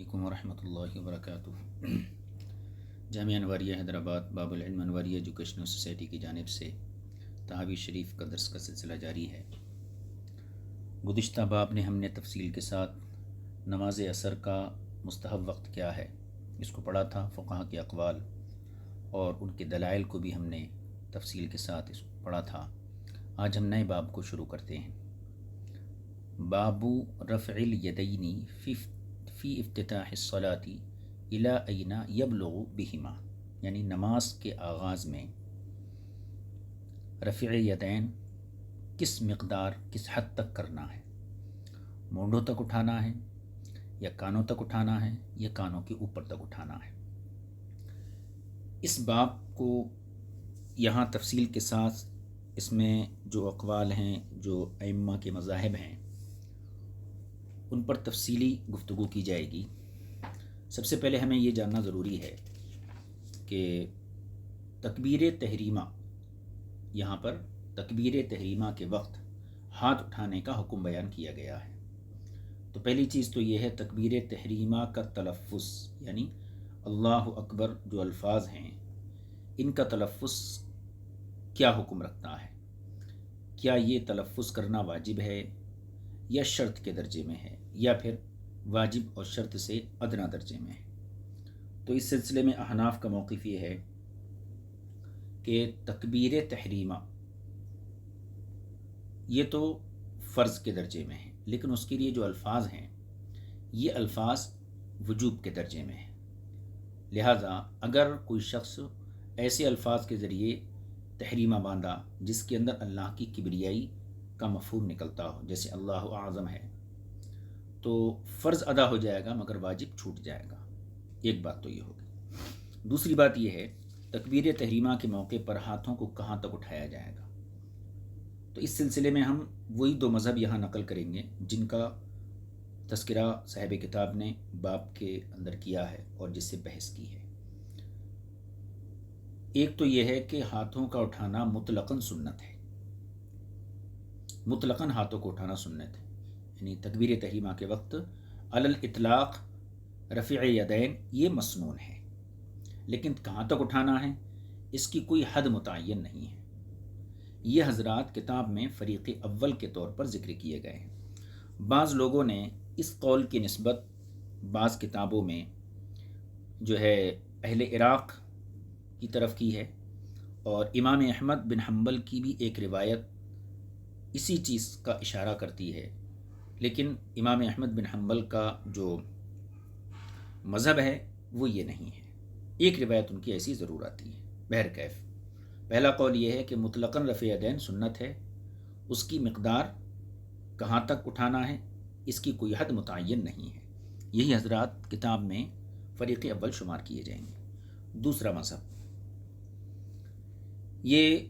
علیکم ورحمۃ اللہ وبرکاتہ۔ جامعہ انواریہ حیدرآباد باب العلم انواری ایجوکیشنل سوسائٹی کی جانب سے تحاوی شریف کا درس کا سلسلہ جاری ہے۔ گزشتہ باب نے ہم نے تفصیل کے ساتھ نماز عصر کا مستحب وقت کیا ہے اس کو پڑھا تھا، فقہا کے اقوال اور ان کے دلائل کو بھی ہم نے تفصیل کے ساتھ اس کو پڑھا تھا۔ آج ہم نئے باب کو شروع کرتے ہیں۔ باب رفع الیدین فی افتتاح الصلاۃ الی این یبلغ بہما، یعنی نماز کے آغاز میں رفع یدین کس مقدار کس حد تک کرنا ہے، مونڈوں تک اٹھانا ہے یا کانوں تک اٹھانا ہے یا کانوں کے اوپر تک اٹھانا ہے۔ اس باب کو یہاں تفصیل کے ساتھ اس میں جو اقوال ہیں، جو ائمہ کے مذاہب ہیں، ان پر تفصیلی گفتگو کی جائے گی۔ سب سے پہلے ہمیں یہ جاننا ضروری ہے کہ تکبیر تحریمہ، یہاں پر تکبیر تحریمہ کے وقت ہاتھ اٹھانے کا حکم بیان کیا گیا ہے۔ تو پہلی چیز تو یہ ہے تکبیر تحریمہ کا تلفظ، یعنی اللہ اکبر جو الفاظ ہیں ان کا تلفظ کیا حکم رکھتا ہے۔ کیا یہ تلفظ کرنا واجب ہے یا شرط کے درجے میں ہے، یا پھر واجب اور شرط سے ادنیٰ درجے میں ہے۔ تو اس سلسلے میں احناف کا موقف یہ ہے کہ تکبیر تحریمہ یہ تو فرض کے درجے میں ہے، لیکن اس کے لیے جو الفاظ ہیں یہ الفاظ وجوب کے درجے میں ہیں۔ لہٰذا اگر کوئی شخص ایسے الفاظ کے ذریعے تحریمہ باندھا جس کے اندر اللہ کی کبریائی کا مفہوم نکلتا ہو، جیسے اللہ اعظم ہے، تو فرض ادا ہو جائے گا مگر واجب چھوٹ جائے گا۔ ایک بات تو یہ ہوگی۔ دوسری بات یہ ہے تکبیر تحریمہ کے موقع پر ہاتھوں کو کہاں تک اٹھایا جائے گا۔ تو اس سلسلے میں ہم وہی دو مذہب یہاں نقل کریں گے جن کا تذکرہ صاحب کتاب نے باب کے اندر کیا ہے اور جس سے بحث کی ہے۔ ایک تو یہ ہے کہ ہاتھوں کا اٹھانا مطلقاً سنت ہے، مطلقاً ہاتھوں کو اٹھانا سنت ہے، یعنی تکبیر تحریمہ کے وقت علی الاطلاق رفع یدین یہ مسنون ہے، لیکن کہاں تک اٹھانا ہے اس کی کوئی حد متعین نہیں ہے۔ یہ حضرات کتاب میں فریق اول کے طور پر ذکر کیے گئے ہیں۔ بعض لوگوں نے اس قول کی نسبت بعض کتابوں میں جو ہے اہل عراق کی طرف کی ہے، اور امام احمد بن حنبل کی بھی ایک روایت اسی چیز کا اشارہ کرتی ہے، لیکن امام احمد بن حنبل کا جو مذہب ہے وہ یہ نہیں ہے۔ ایک روایت ان کی ایسی ضرور آتی ہے۔ بہرکیف پہلا قول یہ ہے کہ مطلقاً رفع یدین سنت ہے، اس کی مقدار کہاں تک اٹھانا ہے اس کی کوئی حد متعین نہیں ہے۔ یہی حضرات کتاب میں فریق اول شمار کیے جائیں گے۔ دوسرا مذہب یہ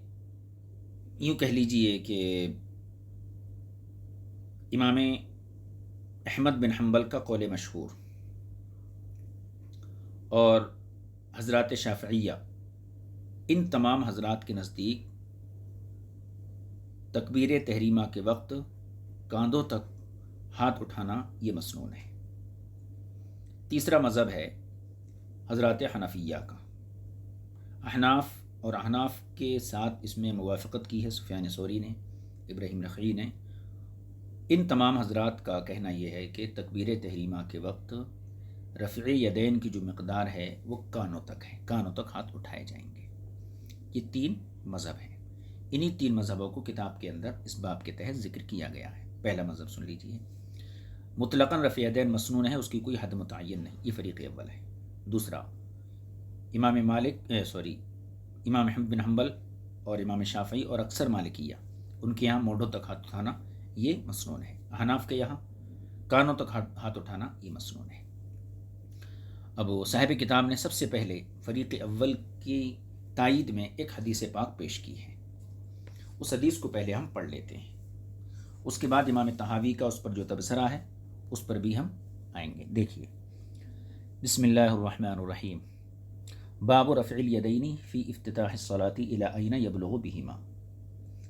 یوں کہہ لیجئے کہ امام احمد بن حنبل کا قول مشہور اور حضرات شافعیہ، ان تمام حضرات کے نزدیک تکبیر تحریمہ کے وقت کاندھوں تک ہاتھ اٹھانا یہ مسنون ہے۔ تیسرا مذہب ہے حضرات حنفیہ کا۔ احناف اور احناف کے ساتھ اس میں موافقت کی ہے سفیان ثوری نے، ابراہیم نخعی نے۔ ان تمام حضرات کا کہنا یہ ہے کہ تکبیر تحریمہ کے وقت رفع یدین کی جو مقدار ہے وہ کانوں تک ہے، کانوں تک ہاتھ اٹھائے جائیں گے۔ یہ تین مذہب ہیں، انہی تین مذہبوں کو کتاب کے اندر اس باب کے تحت ذکر کیا گیا ہے۔ پہلا مذہب سن لیجیے، مطلقاً رفع یدین مسنون ہے، اس کی کوئی حد متعین نہیں، یہ فریق اول ہے۔ دوسرا امام احمد بن حنبل اور امام شافعی اور اکثر مالکیہ، ان کے یہاں مونڈوں تک ہاتھ اٹھانا یہ مسنون ہے۔ احناف کے یہاں کانوں تک ہاتھ اٹھانا یہ مسنون ہے۔ اب صاحب کتاب نے سب سے پہلے فریق اول کی تائید میں ایک حدیث پاک پیش کی ہے، اس حدیث کو پہلے ہم پڑھ لیتے ہیں، اس کے بعد امام طحاوی کا اس پر جو تبصرہ ہے اس پر بھی ہم آئیں گے۔ دیکھیے، بسم اللہ الرحمن الرحیم، باب رفع الیدین فی افتتاح الصلاۃ الی این یبلغ بہما۔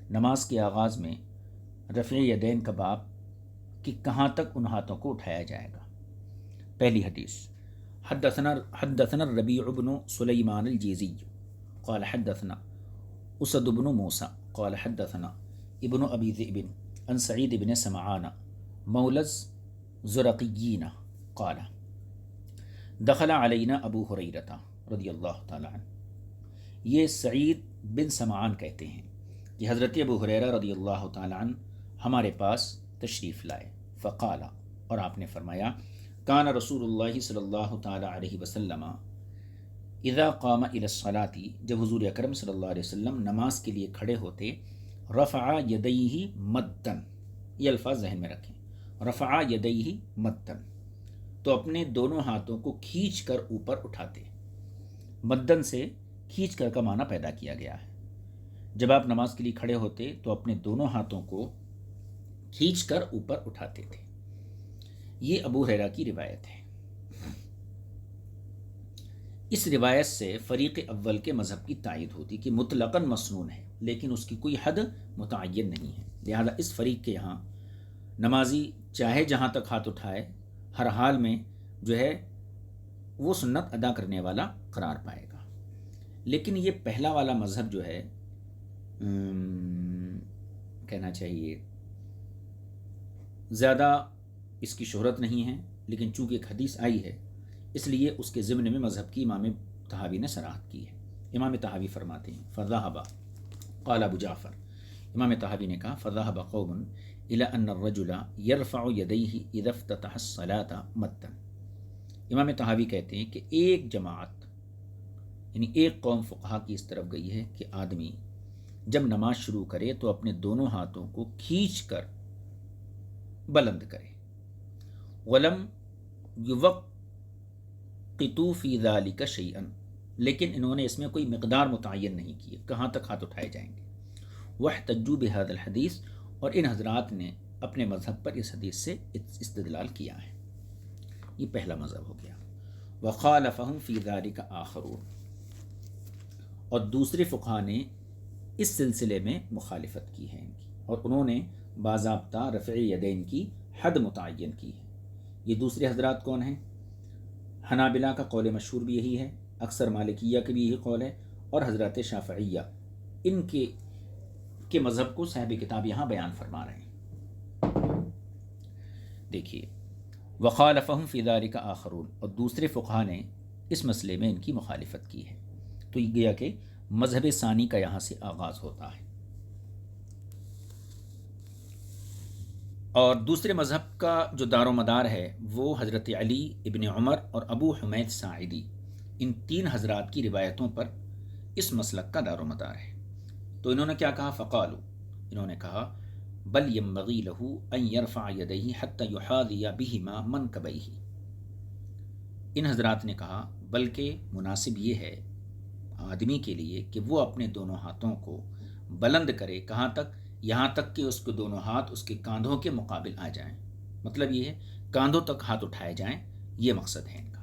نماز کے آغاز میں رفع یدین کا باب کہ کہاں تک ان ہاتھوں کو اٹھایا جائے گا پہلی حدیث، حدثنا الربيع بن سليمان الجيزي قال حدثنا اسد بن موسى قال حدثنا ابن ابي ذئب عن سعيد بن سمعان مولى الزرقيين قال دخل علينا ابو هريرة رضی اللہ تعالی عنہ. یہ سعید بن سمعان کہتے ہیں کہ حضرت ابو ہریرہ رضی اللہ تعالی عنہ ہمارے پاس تشریف لائے. فقال، اور آپ نے فرمایا، کان رسول اللہ صلی اللہ تعالی علیہ وسلم اذا قام الى الصلاة، جب حضور اکرم صلی اللہ علیہ وسلم نماز کے لیے کھڑے ہوتے، رفع یدیہ مدًا، یہ الفاظ ذہن میں رکھیں، رفع یدیہ مدًا، تو اپنے دونوں ہاتھوں کو کھینچ کر اوپر اٹھاتے. مدن سے کھینچ کر کا معنی پیدا کیا گیا ہے. جب آپ نماز کے لیے کھڑے ہوتے تو اپنے دونوں ہاتھوں کو کھینچ کر اوپر اٹھاتے تھے. یہ ابو ہریرہ کی روایت ہے. اس روایت سے فریق اول کے مذہب کی تائید ہوتی کہ مطلقاً مسنون ہے، لیکن اس کی کوئی حد متعین نہیں ہے. لہذا اس فریق کے یہاں نمازی چاہے جہاں تک ہاتھ اٹھائے، ہر حال میں جو ہے وہ سنت ادا کرنے والا قرار پائے گا. لیکن یہ پہلا والا مذہب جو ہے کہنا چاہیے زیادہ اس کی شہرت نہیں ہے، لیکن چونکہ ایک حدیث آئی ہے اس لیے اس کے ضمن میں مذہب کی امام طحاوی نے صراحت کی ہے. امام طحاوی فرماتے ہیں فذهب قال ابو جعفر، امام طحاوی نے کہا فذهب قوم الى ان الرجل يرفع يديه اذا افتتح الصلاة مدا. امام طحاوی کہتے ہیں کہ ایک جماعت یعنی ایک قوم فقہا کی اس طرف گئی ہے کہ آدمی جب نماز شروع کرے تو اپنے دونوں ہاتھوں کو کھینچ کر بلند کرے. ولم یوقتوا فی ذلک شیئا، لیکن انہوں نے اس میں کوئی مقدار متعین نہیں کی کہاں تک ہاتھ اٹھائے جائیں گے. واحتجوا بهذا الحدیث، اور ان حضرات نے اپنے مذہب پر اس حدیث سے استدلال کیا ہے. یہ پہلا مذہب ہو گیا. وخالفهم فی ذلک آخرون، اور دوسرے فقہا نے اس سلسلے میں مخالفت کی ہے ان کی، اور انہوں نے باضابطہ رفع یدین کی حد متعین کی ہے. یہ دوسرے حضرات کون ہیں؟ حنابلہ کا قول مشہور بھی یہی ہے، اکثر مالکیہ کا بھی یہی قول ہے، اور حضرات شافعیہ ان کے مذہب کو صاحب کتاب یہاں بیان فرما رہے ہیں. دیکھیے وخالفهم فی ذلک آخرون، اور دوسرے فقہا نے اس مسئلے میں ان کی مخالفت کی ہے. تو یہ گیا کہ مذہب ثانی کا یہاں سے آغاز ہوتا ہے. اور دوسرے مذہب کا جو دار و مدار ہے وہ حضرت علی ابن عمر اور ابو حمید ساعدی، ان تین حضرات کی روایتوں پر اس مسلک کا دار و مدار ہے. تو انہوں نے کیا کہا؟ فقالو، انہوں نے کہا بل ينبغي له ان يرفع يديه حتى يحاذي بهما منكبيه. ان حضرات نے کہا بلکہ مناسب یہ ہے آدمی کے لیے کہ وہ اپنے دونوں ہاتھوں کو بلند کرے. کہاں تک؟ یہاں تک کہ اس کے دونوں ہاتھ اس کے کاندھوں کے مقابل آ جائیں. مطلب یہ ہے کاندھوں تک ہاتھ اٹھائے جائیں، یہ مقصد ہے ان کا.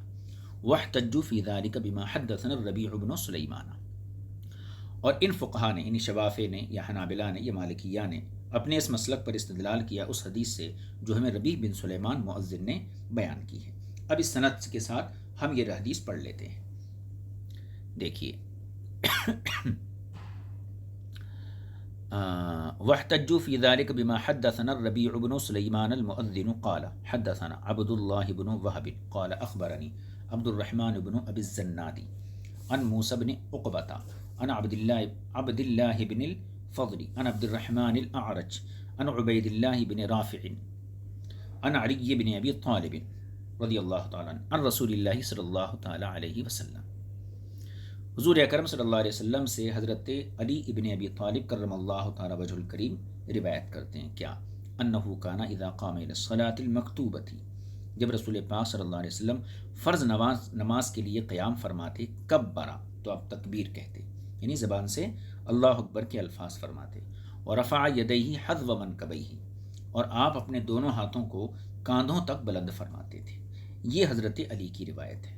واحتجوا في ذلك بما حدثنا الربيع بن سليمان، اور ان فقہا نے یعنی شوافع نے یا حنابلہ نے یا مالکیہ نے اپنے اس مسلک پر استدلال کیا اس حدیث سے جو ہمیں ربیع بن سلیمان مؤذن نے بیان کی ہے. اب اس سند کے ساتھ ہم یہ حدیث پڑھ لیتے ہیں. دیکھیے واحتجوا في ذلك بما حدثنا الربيع بن سليمان المؤذن قال حدثنا عبد الله بن وهب قال أخبرني عبد الرحمن بن أبي الزناد عن موسى بن عقبة عن عبد الله بن الفضل عن عبد الرحمن الأعرج عن عبيد الله بن رافع عن علي بن أبي طالب رضی اللہ تعالیٰ عنہ عن رسول اللہ صلی اللہ تعالیٰ علیہ وسلم. حضور اکرم صلی اللہ علیہ وسلم سے حضرت علی ابن ابی طالب کرم اللہ تعالیٰ وجہ الکریم روایت کرتے ہیں کیا انہ کان اذا قام الى الصلاة المکتوبۃ، جب رسول پاک صلی اللہ علیہ وسلم فرض نماز کے لیے قیام فرماتے، کبرا تو آپ تکبیر کہتے یعنی زبان سے اللہ اکبر کے الفاظ فرماتے، اور رفع یدیہ حذو منکبیہ، اور آپ اپنے دونوں ہاتھوں کو کاندھوں تک بلند فرماتے تھے. یہ حضرت علی کی روایت ہے.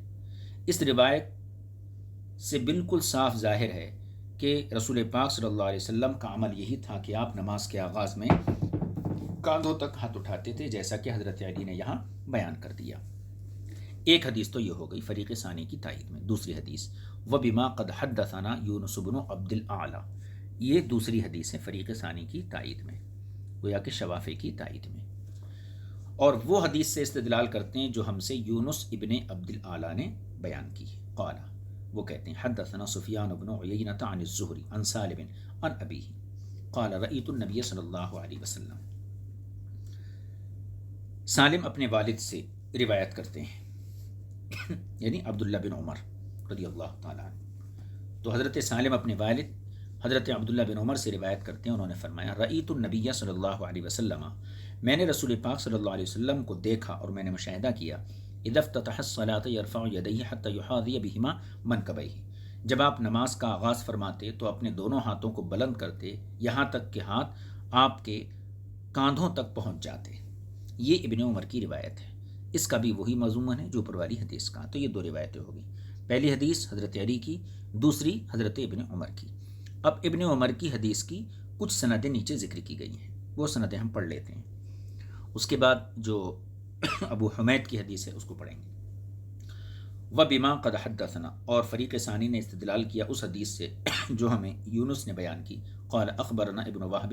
اس روایت سے بالکل صاف ظاہر ہے کہ رسول پاک صلی اللہ علیہ وسلم کا عمل یہی تھا کہ آپ نماز کے آغاز میں کاندھوں تک ہاتھ اٹھاتے تھے، جیسا کہ حضرت علی نے یہاں بیان کر دیا. ایک حدیث تو یہ ہو گئی فریق ثانی کی تائید میں. دوسری حدیث وبما قد حدثنا یونس بن عبد الاعلی، یہ دوسری حدیث ہے فریق ثانی کی تائید میں، گویا کہ شوافی کی تائید میں. اور وہ حدیث سے استدلال کرتے ہیں جو ہم سے یونس ابن عبد الاعلی نے بیان کی. قال، وہ کہتے ہیں حدثنا سفیان بن عیینہ عن الزہری عن سالم عن ابیہ قال رأیت النبی صلی اللہ علیہ وسلم. سالم اپنے والد سے روایت کرتے ہیں یعنی عبداللہ بن عمر رضی اللہ تعالیٰ عنہ. تو حضرت سالم اپنے والد حضرت عبداللہ بن عمر سے روایت کرتے ہیں، انہوں نے فرمایا رأیت النبی صلی اللہ علیہ وسلم، میں نے رسول پاک صلی اللہ علیہ وسلم کو دیکھا اور میں نے مشاہدہ کیا، اذا افتتح الصلاۃ یرفع یدیہ حتی یحاذی بہما منکبیہ، جب آپ نماز کا آغاز فرماتے تو اپنے دونوں ہاتھوں کو بلند کرتے یہاں تک کہ ہاتھ آپ کے کاندھوں تک پہنچ جاتے. یہ ابن عمر کی روایت ہے، اس کا بھی وہی مضمون ہے جو اوپر والی حدیث کا. تو یہ دو روایتیں ہو گئی، پہلی حدیث حضرت علی کی، دوسری حضرت ابن عمر کی. اب ابن عمر کی حدیث کی کچھ سندیں نیچے ذکر کی گئی ہیں، وہ سندیں ہم پڑھ لیتے ہیں، اس کے بعد جو ابو حمید کی حدیث ہے اس کو پڑھیں گے. وبما قد حدثنا، اور فریق ثانی نے استدلال کیا اس حدیث سے جو ہمیں یونس نے بیان کی. قال اخبرنا ابن وهب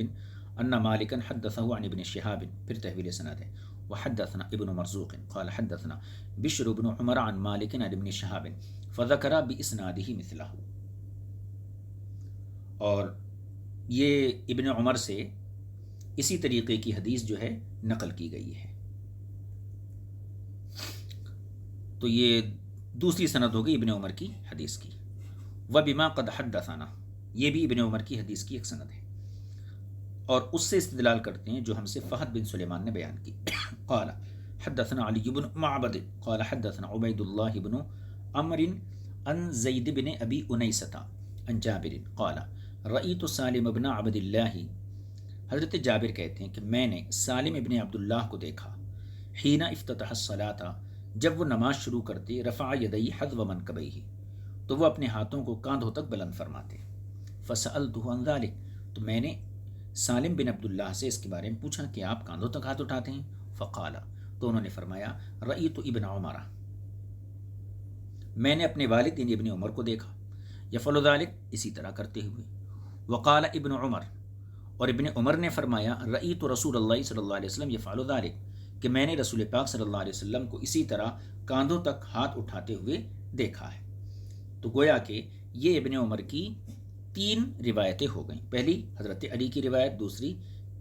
ان مالکا حدثه عن ابن شهاب، پھر تحویل سند ہے. وحدثنا ابن مرزوق قال حدثنا بشر بن عمر عن مالك عن ابن شهاب فذكر باسناده مثله. اور یہ ابن عمر سے اسی طریقے کی حدیث جو ہے نقل کی گئی ہے. تو یہ دوسری سند ہوگی ابن عمر کی حدیث کی. وبما قد حدثنا، یہ بھی ابن عمر کی حدیث کی ایک سند ہے، اور اس سے استدلال کرتے ہیں جو ہم سے فہد بن سلیمان نے بیان کی. قال حدثنا علی بن معبد قال حدثنا عبید اللہ بن عمر عن زید بن ابی انیسۃ عن جابر قال رأیت سالم بن عبد اللہ، حضرت جابر کہتے ہیں کہ میں نے سالم ابن عبداللہ کو دیکھا، حین افتتح الصلاۃ، جب وہ نماز شروع کرتے، رفع یدیہ حذو منکبیہ، تو وہ اپنے ہاتھوں کو کاندھوں تک بلند فرماتے. فسألتہ عن ذلک، تو میں نے سالم بن عبداللہ سے اس کے بارے میں پوچھا کہ آپ کاندھوں تک ہاتھ اٹھاتے ہیں؟ فقال، تو انہوں نے فرمایا رأیت ابن عمر، میں نے اپنے والد یعنی ابن عمر کو دیکھا، یفعل ذلک، اسی طرح کرتے ہوئے. وقال ابن عمر، اور ابن عمر نے فرمایا رأیت رسول اللہ صلی اللہ علیہ وسلم یفعل ذلک، کہ میں نے رسول پاک صلی اللہ علیہ وسلم کو اسی طرح کاندھوں تک ہاتھ اٹھاتے ہوئے دیکھا ہے. تو گویا کہ یہ ابن عمر کی تین روایتیں ہو گئیں، پہلی حضرت علی کی روایت، دوسری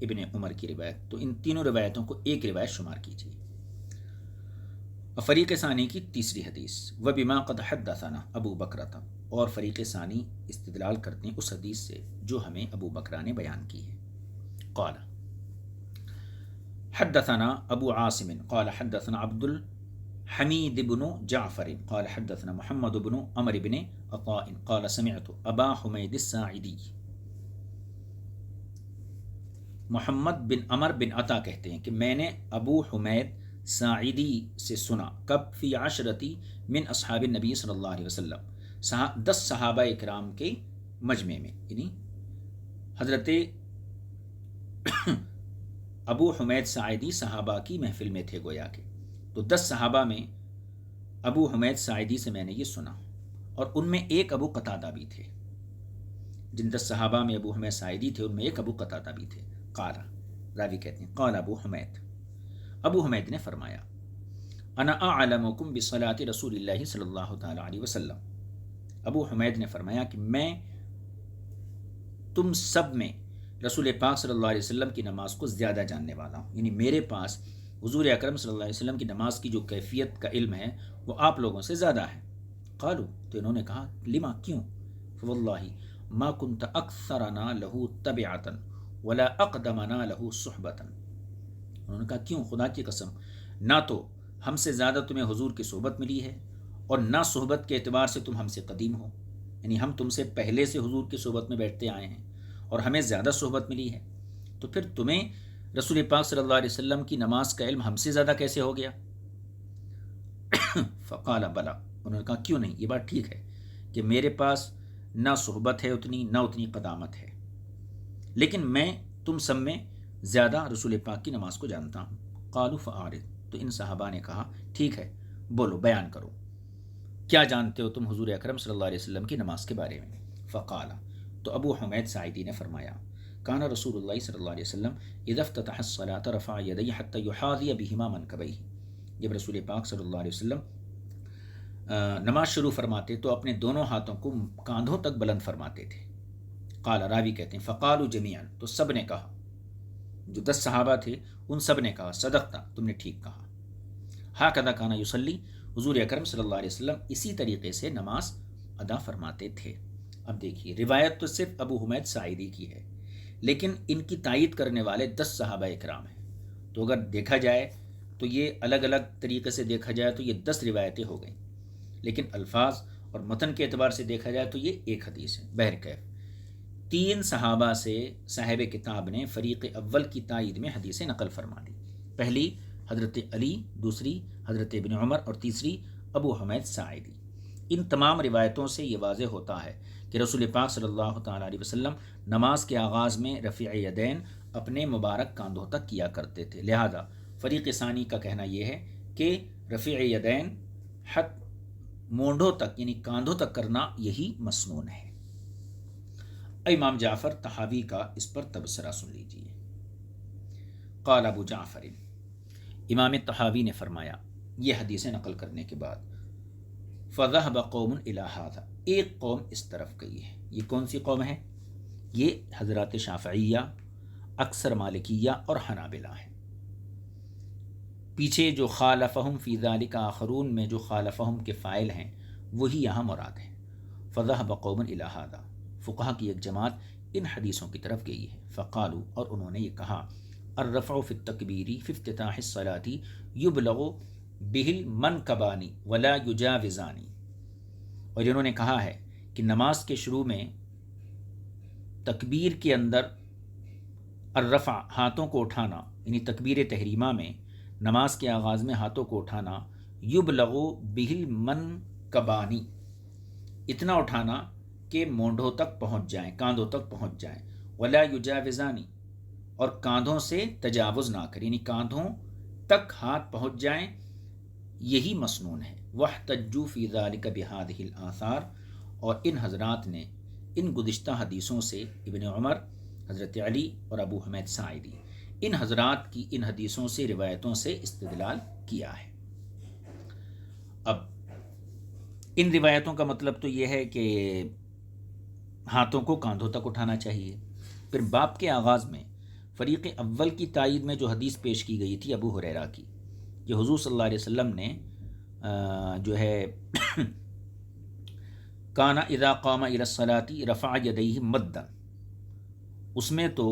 ابن عمر کی روایت. تو ان تینوں روایتوں کو ایک روایت شمار کیجیے. فریق ثانی کی تیسری حدیث وبما قد حدثنا ابو بکرۃ، اور فریق ثانی استدلال کرتے ہیں اس حدیث سے جو ہمیں ابو بکرہ نے بیان کی ہے. قال حدثنا ابو عاصم قال حدثنا عبد الحمید بن جعفر قال حدثنا محمد بن عمر بن عطاء قال سمعت ابا حمید الساعدی. محمد بن عمر بن عطا کہتے ہیں کہ میں نے ابو حمید ساعدی سے سنا، کب؟ فی عشرتی من اصحاب النبی صلی اللہ علیہ وسلم، 10 صحابہ اکرام کے مجمع میں، یعنی حضرت ابو حمید ساعدی صحابہ کی محفل میں تھے گویا کے. تو 10 صحابہ میں ابو حمید ساعدی سے میں نے یہ سنا، اور ان میں ایک ابو قتادہ بھی تھے. جن 10 صحابہ میں ابو حمید ساعدی تھے ان میں ایک ابو قتادہ بھی تھے. قال، راوی کہتے ہیں قال ابو حمید، ابو حمید نے فرمایا انا اعلمکم بصلاۃ رسول اللہ صلی اللہ تعالی علیہ وسلم. ابو حمید نے فرمایا کہ میں تم سب میں رسول پاک صلی اللہ علیہ وسلم کی نماز کو زیادہ جاننے والا ہوں، یعنی میرے پاس حضور اکرم صلی اللہ علیہ وسلم کی نماز کی جو کیفیت کا علم ہے وہ آپ لوگوں سے زیادہ ہے. قالوا، تو انہوں نے کہا لما، کیوں؟ فواللہ ما كنت اکثرنا له تبعۃ ولا اقدمنا له صحبۃ. انہوں نے کہا کیوں؟ خدا کی قسم، نہ تو ہم سے زیادہ تمہیں حضور کی صحبت ملی ہے اور نہ صحبت کے اعتبار سے تم ہم سے قدیم ہو، یعنی ہم تم سے پہلے سے حضور کی صحبت میں بیٹھتے آئے ہیں اور ہمیں زیادہ صحبت ملی ہے، تو پھر تمہیں رسول پاک صلی اللہ علیہ وسلم کی نماز کا علم ہم سے زیادہ کیسے ہو گیا؟ فقال بلا، انہوں نے کہا کیوں نہیں، یہ بات ٹھیک ہے کہ میرے پاس نہ صحبت ہے اتنی، نہ اتنی قدامت ہے، لیکن میں تم سب میں زیادہ رسول پاک کی نماز کو جانتا ہوں. قالوا فاعرض، تو ان صحابہ نے کہا ٹھیک ہے بولو، بیان کرو، کیا جانتے ہو تم حضور اکرم صلی اللہ علیہ وسلم کی نماز کے بارے میں؟ فقال، تو ابو حمید ساعدی نے فرمایا، کان رسول اللہ صلی اللہ علیہ وسلم اذا افتتح الصلاة رفع یدیہ حتی یحاذی بہما منکبیہ، جب رسول پاک صلی اللہ علیہ وسلم نماز شروع فرماتے تو اپنے دونوں ہاتھوں کو کاندھوں تک بلند فرماتے تھے۔ قال، راوی کہتے ہیں، فقالوا جميعا، تو سب نے کہا، جو 10 صحابہ تھے ان سب نے کہا، صدقتا، تم نے ٹھیک کہا۔ ہاکذا کان یصلی، حضور اکرم صلی اللہ علیہ وسلم اسی طریقے سے نماز ادا فرماتے تھے۔ اب دیکھیے، روایت تو صرف ابو حمید ساعدی کی ہے، لیکن ان کی تائید کرنے والے 10 صحابہ اکرام ہیں، تو اگر دیکھا جائے تو یہ الگ الگ طریقے سے دیکھا جائے تو یہ 10 روایتیں ہو گئیں، لیکن الفاظ اور متن کے اعتبار سے دیکھا جائے تو یہ ایک حدیث ہے۔ بہرکیف 3 صحابہ سے صاحب کتاب نے فریق اول کی تائید میں حدیثیں نقل فرما دی، پہلی حضرت علی، دوسری حضرت ابن عمر اور تیسری ابو حمید ساعدی۔ ان تمام روایتوں سے یہ واضح ہوتا ہے کہ رسول پاک صلی اللہ تعالیٰ علیہ وسلم نماز کے آغاز میں رفع یدین اپنے مبارک کاندھوں تک کیا کرتے تھے، لہذا فریق ثانی کا کہنا یہ ہے کہ رفع یدین حد مونڈوں تک یعنی کاندھوں تک کرنا یہی مسنون ہے۔ امام جعفر طحاوی کا اس پر تبصرہ سن لیجیے۔ قال ابو جعفر، امام طحاوی نے فرمایا یہ حدیثیں نقل کرنے کے بعد، فذهب قوم الى هذا، ایک قوم اس طرف گئی ہے۔ یہ کون سی قوم ہے؟ یہ حضرات شافعیہ، اکثر مالکیہ اور حنابلہ ہیں۔ پیچھے جو خالفہم فی ذلک آخرون میں جو خالفہم کے فاعل ہیں وہی یہاں مراد ہیں۔ فذهب قوم الى هذا، فقہا کی ایک جماعت ان حدیثوں کی طرف گئی ہے۔ فقالوا، اور انہوں نے یہ کہا، الرفع فی التکبیر فی افتتاح الصلاة یبلغ بہ المنکبان ولا یجاوزان، اور انہوں نے کہا ہے کہ نماز کے شروع میں تکبیر کے اندر الرفع ہاتھوں کو اٹھانا، یعنی تکبیر تحریمہ میں نماز کے آغاز میں ہاتھوں کو اٹھانا، یبلغ بہ المنکبان، اتنا اٹھانا کہ مونڈھوں تک پہنچ جائیں، کاندھوں تک پہنچ جائیں، ولا یجاوزان، اور کاندھوں سے تجاوز نہ کریں، یعنی کاندھوں تک ہاتھ پہنچ جائیں، یہی مسنون ہے۔ وَاحْتَجُّوا فِي ذَلِكَ بِهَذِهِ الْآثَارِ، اور ان حضرات نے ان گزشتہ حدیثوں سے، ابن عمر، حضرت علی اور ابو حمید ساعدی، ان حضرات کی ان حدیثوں سے، روایتوں سے استدلال کیا ہے۔ اب ان روایتوں کا مطلب تو یہ ہے کہ ہاتھوں کو کاندھوں تک اٹھانا چاہیے۔ پھر باب کے آغاز میں فریق اول کی تائید میں جو حدیث پیش کی گئی تھی ابو ہریرہ کی، جو حضور صلی اللہ علیہ وسلم نے جو ہے کانا اذا قام الی الصلاۃ رفع یدیہ مدا، اس میں تو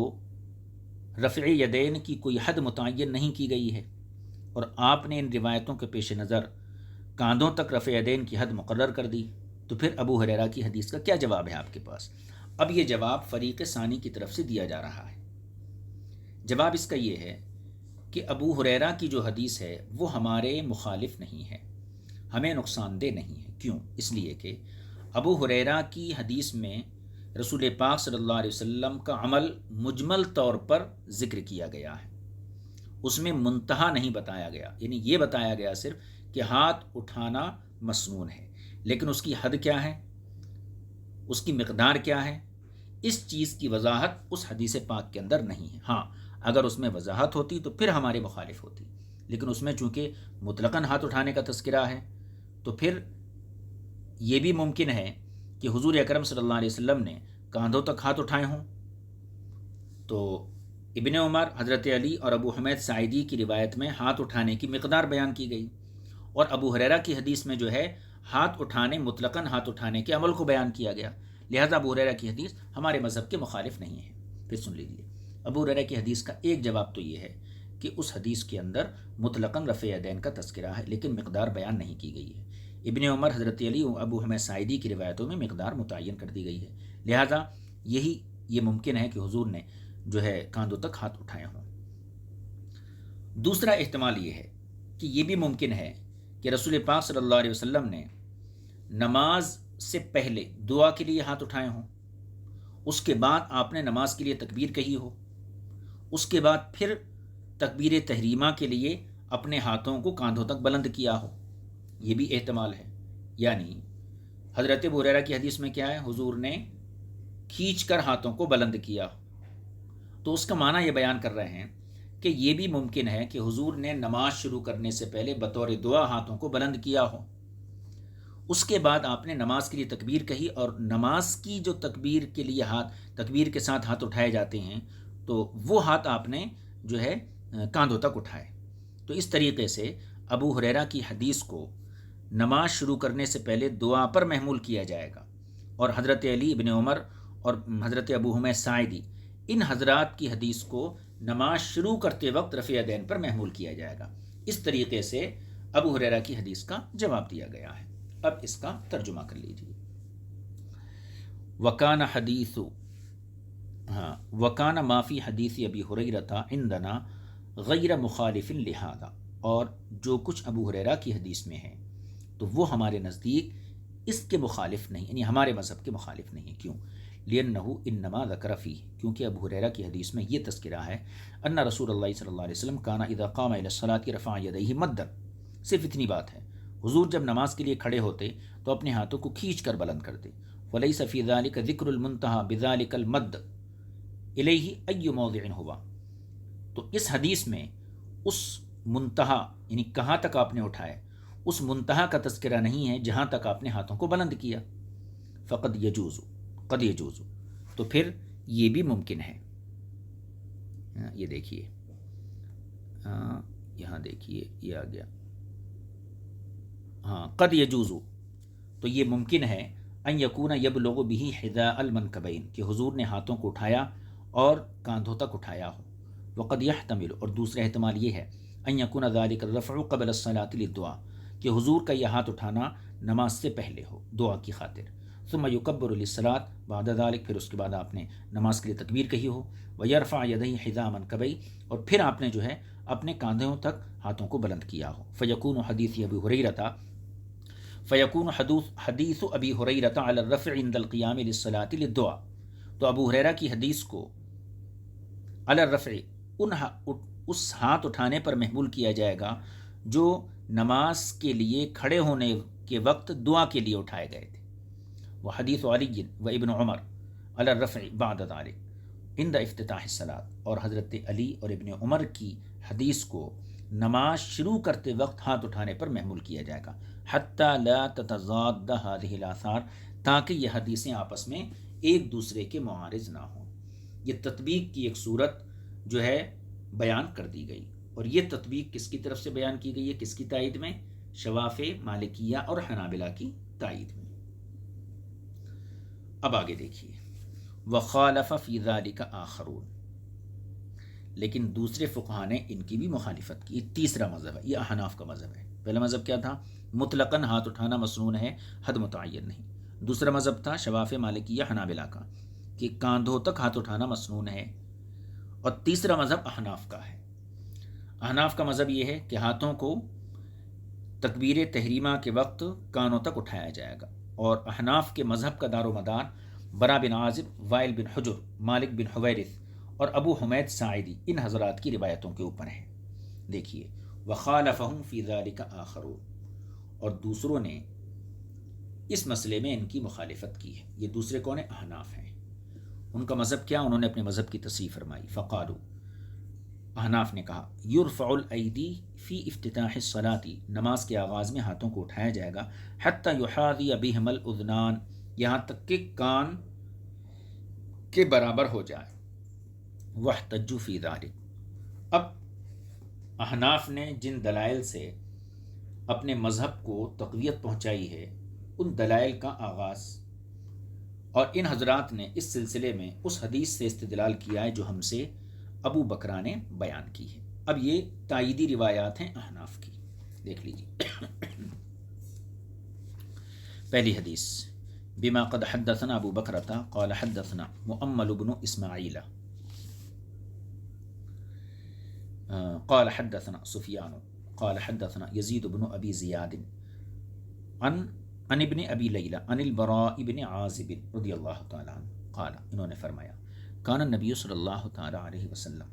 رفع یدین کی کوئی حد متعین نہیں کی گئی ہے، اور آپ نے ان روایتوں کے پیش نظر کاندھوں تک رفع یدین کی حد مقرر کر دی، تو پھر ابو ہریرہ کی حدیث کا کیا جواب ہے آپ کے پاس؟ اب یہ جواب فریق ثانی کی طرف سے دیا جا رہا ہے۔ جواب اس کا یہ ہے کہ ابو ہریرہ کی جو حدیث ہے وہ ہمارے مخالف نہیں ہے، ہمیں نقصان دہ نہیں ہے۔ کیوں؟ اس لیے کہ ابو ہریرہ کی حدیث میں رسول پاک صلی اللہ علیہ وسلم کا عمل مجمل طور پر ذکر کیا گیا ہے، اس میں منتہا نہیں بتایا گیا، یعنی یہ بتایا گیا صرف کہ ہاتھ اٹھانا مسنون ہے، لیکن اس کی حد کیا ہے، اس کی مقدار کیا ہے، اس چیز کی وضاحت اس حدیث پاک کے اندر نہیں ہے۔ ہاں اگر اس میں وضاحت ہوتی تو پھر ہمارے مخالف ہوتی، لیکن اس میں چونکہ مطلقاً ہاتھ اٹھانے کا تذکرہ ہے، تو پھر یہ بھی ممکن ہے کہ حضور اکرم صلی اللہ علیہ وسلم نے کاندھوں تک ہاتھ اٹھائے ہوں۔ تو ابن عمر، حضرت علی اور ابو حمید ساعدی کی روایت میں ہاتھ اٹھانے کی مقدار بیان کی گئی، اور ابو ہریرہ کی حدیث میں جو ہے ہاتھ اٹھانے، مطلقاً ہاتھ اٹھانے کے عمل کو بیان کیا گیا، لہذا ابو ہریرہ کی حدیث ہمارے مذہب کے مخالف نہیں ہے۔ پھر سن لیجیے، ابو ہریرہ کی حدیث کا ایک جواب تو یہ ہے کہ اس حدیث کے اندر مطلقاً رفع یدین کا تذکرہ ہے، لیکن مقدار بیان نہیں کی گئی ہے۔ ابن عمر، حضرت علی اور ابو حمید ساعدی کی روایتوں میں مقدار متعین کر دی گئی ہے، لہذا یہ ممکن ہے کہ حضور نے جو ہے کاندھوں تک ہاتھ اٹھائے ہوں۔ دوسرا احتمال یہ ہے کہ یہ بھی ممکن ہے کہ رسول پاک صلی اللہ علیہ وسلم نے نماز سے پہلے دعا کے لیے ہاتھ اٹھائے ہوں، اس کے بعد آپ نے نماز کے لیے تکبیر کہی ہو، اس کے بعد پھر تکبیر تحریمہ کے لیے اپنے ہاتھوں کو کاندھوں تک بلند کیا ہو، یہ بھی احتمال ہے. یعنی حضرت ابو ہریرہ کی حدیث میں کیا ہے؟ حضور نے کھینچ کر ہاتھوں کو بلند کیا. تو اس کا معنی یہ بیان کر رہے ہیں کہ یہ بھی ممکن ہے کہ حضور نے نماز شروع کرنے سے پہلے بطور دعا ہاتھوں کو بلند کیا ہو. اس کے بعد آپ نے نماز کے لیے تکبیر کہی، اور نماز کی جو تکبیر کے ساتھ ہاتھ اٹھائے جاتے ہیں تو وہ ہاتھ آپ نے جو ہے کاندھوں تک اٹھائے. تو اس طریقے سے ابو ہریرہ کی حدیث کو نماز شروع کرنے سے پہلے دعا پر محمول کیا جائے گا، اور حضرت علی ابن عمر اور حضرت ابو حمید ساعدی ان حضرات کی حدیث کو نماز شروع کرتے وقت رفع یدین پر محمول کیا جائے گا. اس طریقے سے ابو ہریرہ کی حدیث کا جواب دیا گیا ہے. اب اس کا ترجمہ کر لیجیے. وکان ما فی حدیث ابی ہریرہ عندنا غیر مخالف لہذا، اور جو کچھ ابو ہریرہ کی حدیث میں ہے تو وہ ہمارے نزدیک اس کے مخالف نہیں، یعنی ہمارے مذہب کے مخالف نہیں. کیوں؟ لِأَنَّهُ إِنَّمَا ذَكَرَ فِيهِ، کیونکہ ابو ہریرہ کی حدیث میں یہ تذکرہ ہے ان رسول اللہ صلی اللہ علیہ وسلم کانا اذا قام الى الصلاة رفع يديه مدا. صرف اتنی بات ہے، حضور جب نماز کے لیے کھڑے ہوتے تو اپنے ہاتھوں کو کھینچ کر بلند کرتے. وَلَيْسَ فِي ذَلِكَ ذِكْرُ الْمُنْتَهَى بِذَلِكَ الْمَدِّ إِلَيْهِ أَيُّ مَوْضِعٍ هُوَ. تو اس حدیث میں اس منتہا یعنی کہاں تک آپ نے اٹھائے، اس منتہا کا تذکرہ نہیں ہے جہاں تک آپ نے ہاتھوں کو بلند کیا. فقد یجوز، قد یجوز، تو پھر یہ بھی ممکن ہے. یہ دیکھیے، یہاں دیکھیے یہ آ گیا، قد یجوز، تو یہ ممکن ہے ان یکون یبلغ به حذاء المنکبین، کہ حضور نے ہاتھوں کو اٹھایا اور کاندھوں تک اٹھایا ہو. وقد یحتمل، اور دوسرا احتمال یہ ہے ان یکون ذلک الرفع قبل الصلاۃ للدعاء، کہ حضور کا یہ ہاتھ اٹھانا نماز سے پہلے ہو دعا کی خاطر. ثم یکبر للصلاۃ بعد ذلک، پھر اس کے بعد آپ نے نماز کے لیے تکبیر کہی ہو. ویرفع یدیہ حذاء منکبیہ، اور پھر آپ نے جو ہے اپنے کاندھوں تک ہاتھوں کو بلند کیا ہو. فیکون حدیث ابی ہریرہ فیکون حدیث ابی ہریرہ علی الرفع عند القیام للصلاۃ للدعاء، تو ابو ہریرہ کی حدیث کو علی الرفع اس ہاتھ اٹھانے پر محمول کیا جائے گا جو نماز کے لیے کھڑے ہونے کے وقت دعا کے لیے اٹھائے گئے تھے. وہ حدیث علی و ابن عمر علی الرفع بعد ذلك عند افتتاح الصلاۃ، اور حضرت علی اور ابن عمر کی حدیث کو نماز شروع کرتے وقت ہاتھ اٹھانے پر محمول کیا جائے گا. حتی لا تتضاد هذه الآثار، تاکہ یہ حدیثیں آپس میں ایک دوسرے کے معارض نہ ہوں. یہ تطبیق کی ایک صورت جو ہے بیان کر دی گئی، اور یہ تطبیق کس کی طرف سے بیان کی گئی ہے؟ کس کی تائید میں؟ شوافع، مالکیہ اور حنابلہ کی تائید میں. اب آگے دیکھیے، وخالف فی ذلک آخرون، لیکن دوسرے فقہاء نے ان کی بھی مخالفت کی. تیسرا مذہب ہے، یہ احناف کا مذہب ہے. پہلا مذہب کیا تھا؟ مطلقاً ہاتھ اٹھانا مسنون ہے، حد متعین نہیں. دوسرا مذہب تھا شوافع، مالکیہ، حنابلہ کا، کہ کاندھوں تک ہاتھ اٹھانا مسنون ہے. اور تیسرا مذہب احناف کا ہے. احناف کا مذہب یہ ہے کہ ہاتھوں کو تکبیر تحریمہ کے وقت کانوں تک اٹھایا جائے گا. اور احناف کے مذہب کا دار و مدار برا بن عازب، وائل بن حجر، مالک بن حویرث اور ابو حمید ساعدی، ان حضرات کی روایتوں کے اوپر ہے. دیکھیے، وخالفہم فی ذلک آخرون، اور دوسروں نے اس مسئلے میں ان کی مخالفت کی ہے. یہ دوسرے کون ہیں؟ احناف ہیں. ان کا مذہب کیا؟ انہوں نے اپنے مذہب کی تصریح فرمائی. فقالوا، احناف نے کہا، یرفع الایدی فی افتتاح الصلاۃ، نماز کے آغاز میں ہاتھوں کو اٹھایا جائے گا. حتی یحاذی بہم الاذنان، یہاں تک کہ کان کے برابر ہو جائے. واحتجوا فی ذلک، اب احناف نے جن دلائل سے اپنے مذہب کو تقویت پہنچائی ہے ان دلائل کا آغاز، اور ان حضرات نے اس سلسلے میں اس حدیث سے استدلال کیا ہے جو ہم سے ابو بکرہ نے بیان کی ہے. اب یہ تائیدی روایات ہیں احناف کی، دیکھ لیجیے. پہلی حدیث، بما قد حدثنا ابو بکرہ قال حدثنا مؤمل بن اسماعیل قال حدثنا سفیان قال حدثنا یزید بن ابی زیاد عن ابن ابی لیلہ عن البراء بن عازب رضی اللہ تعالی عنہ قال، انہوں نے فرمایا، کان النبی صلی اللہ تعالی علیہ وسلم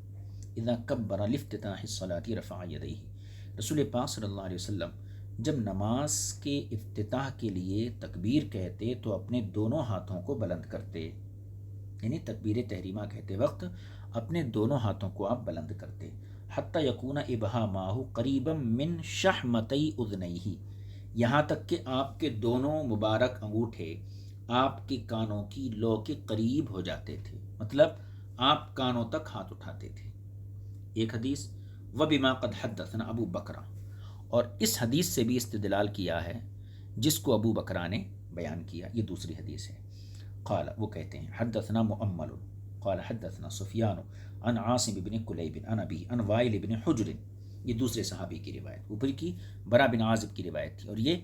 اذا کبر لافتتاح الصلاۃ رفع یدیہ، رسول پاک صلی اللہ علیہ وسلم جب نماز کے افتتاح کے لیے تکبیر کہتے تو اپنے دونوں ہاتھوں کو بلند کرتے، یعنی تکبیر تحریمہ کہتے وقت اپنے دونوں ہاتھوں کو آپ بلند کرتے، حتی یکون ابہاماہ قریبا من شحمتی اذنیہ، یہاں تک کہ آپ کے دونوں مبارک انگوٹھے آپ کے کانوں کی لو کے قریب ہو جاتے تھے، مطلب آپ کانوں تک ہاتھ اٹھاتے تھے۔ ایک حدیث وبما قد حدثنا ابو بکرہ، اور اس حدیث سے بھی استدلال کیا ہے جس کو ابو بکرہ نے بیان کیا، یہ دوسری حدیث ہے۔ قال، وہ کہتے ہیں حدثنا مؤمل قال حدثنا سفیان عن عاصم بن کلیب عن ابی عن وائل بن حجر، یہ دوسرے صحابی کی روایت، اوپر کی برا بن عازب کی روایت تھی اور یہ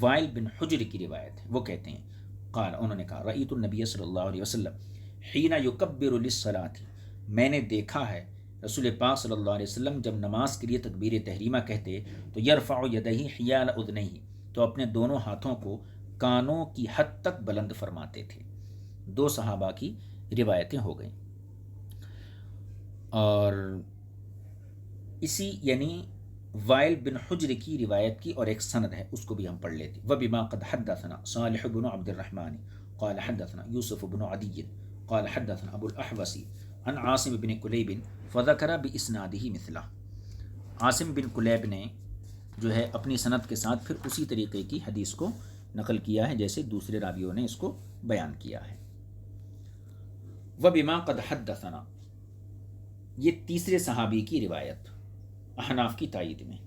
وائل بن حجر کی روایت ہے۔ وہ کہتے ہیں قال، انہوں نے کہا رأیت النبی صلی اللہ علیہ وسلم حین یکبر للصلاۃ، میں نے دیکھا ہے رسول پاک صلی اللہ علیہ وسلم جب نماز کے لیے تکبیر تحریمہ کہتے تو یرفع یدیہ حیال اذنیہ، تو اپنے دونوں ہاتھوں کو کانوں کی حد تک بلند فرماتے تھے۔ دو صحابہ کی روایتیں ہو گئیں، اور اسی یعنی وائل بن حجر کی روایت کی اور ایک سند ہے، اس کو بھی ہم پڑھ لیتے۔ وبما قد حدثنا صالح بن عبد الرحمن قال حدثنا یوسف بن عدی قال حدثنا ابو الاحوص عن عاصم بن کلیب فذکر باسنادہ مثلہ، عاصم بن کلیب نے جو ہے اپنی سند کے ساتھ پھر اسی طریقے کی حدیث کو نقل کیا ہے جیسے دوسرے راویوں نے اس کو بیان کیا ہے۔ وبما قد حدثنا، یہ تیسرے صحابی کی روایت احناف کی تائید میں۔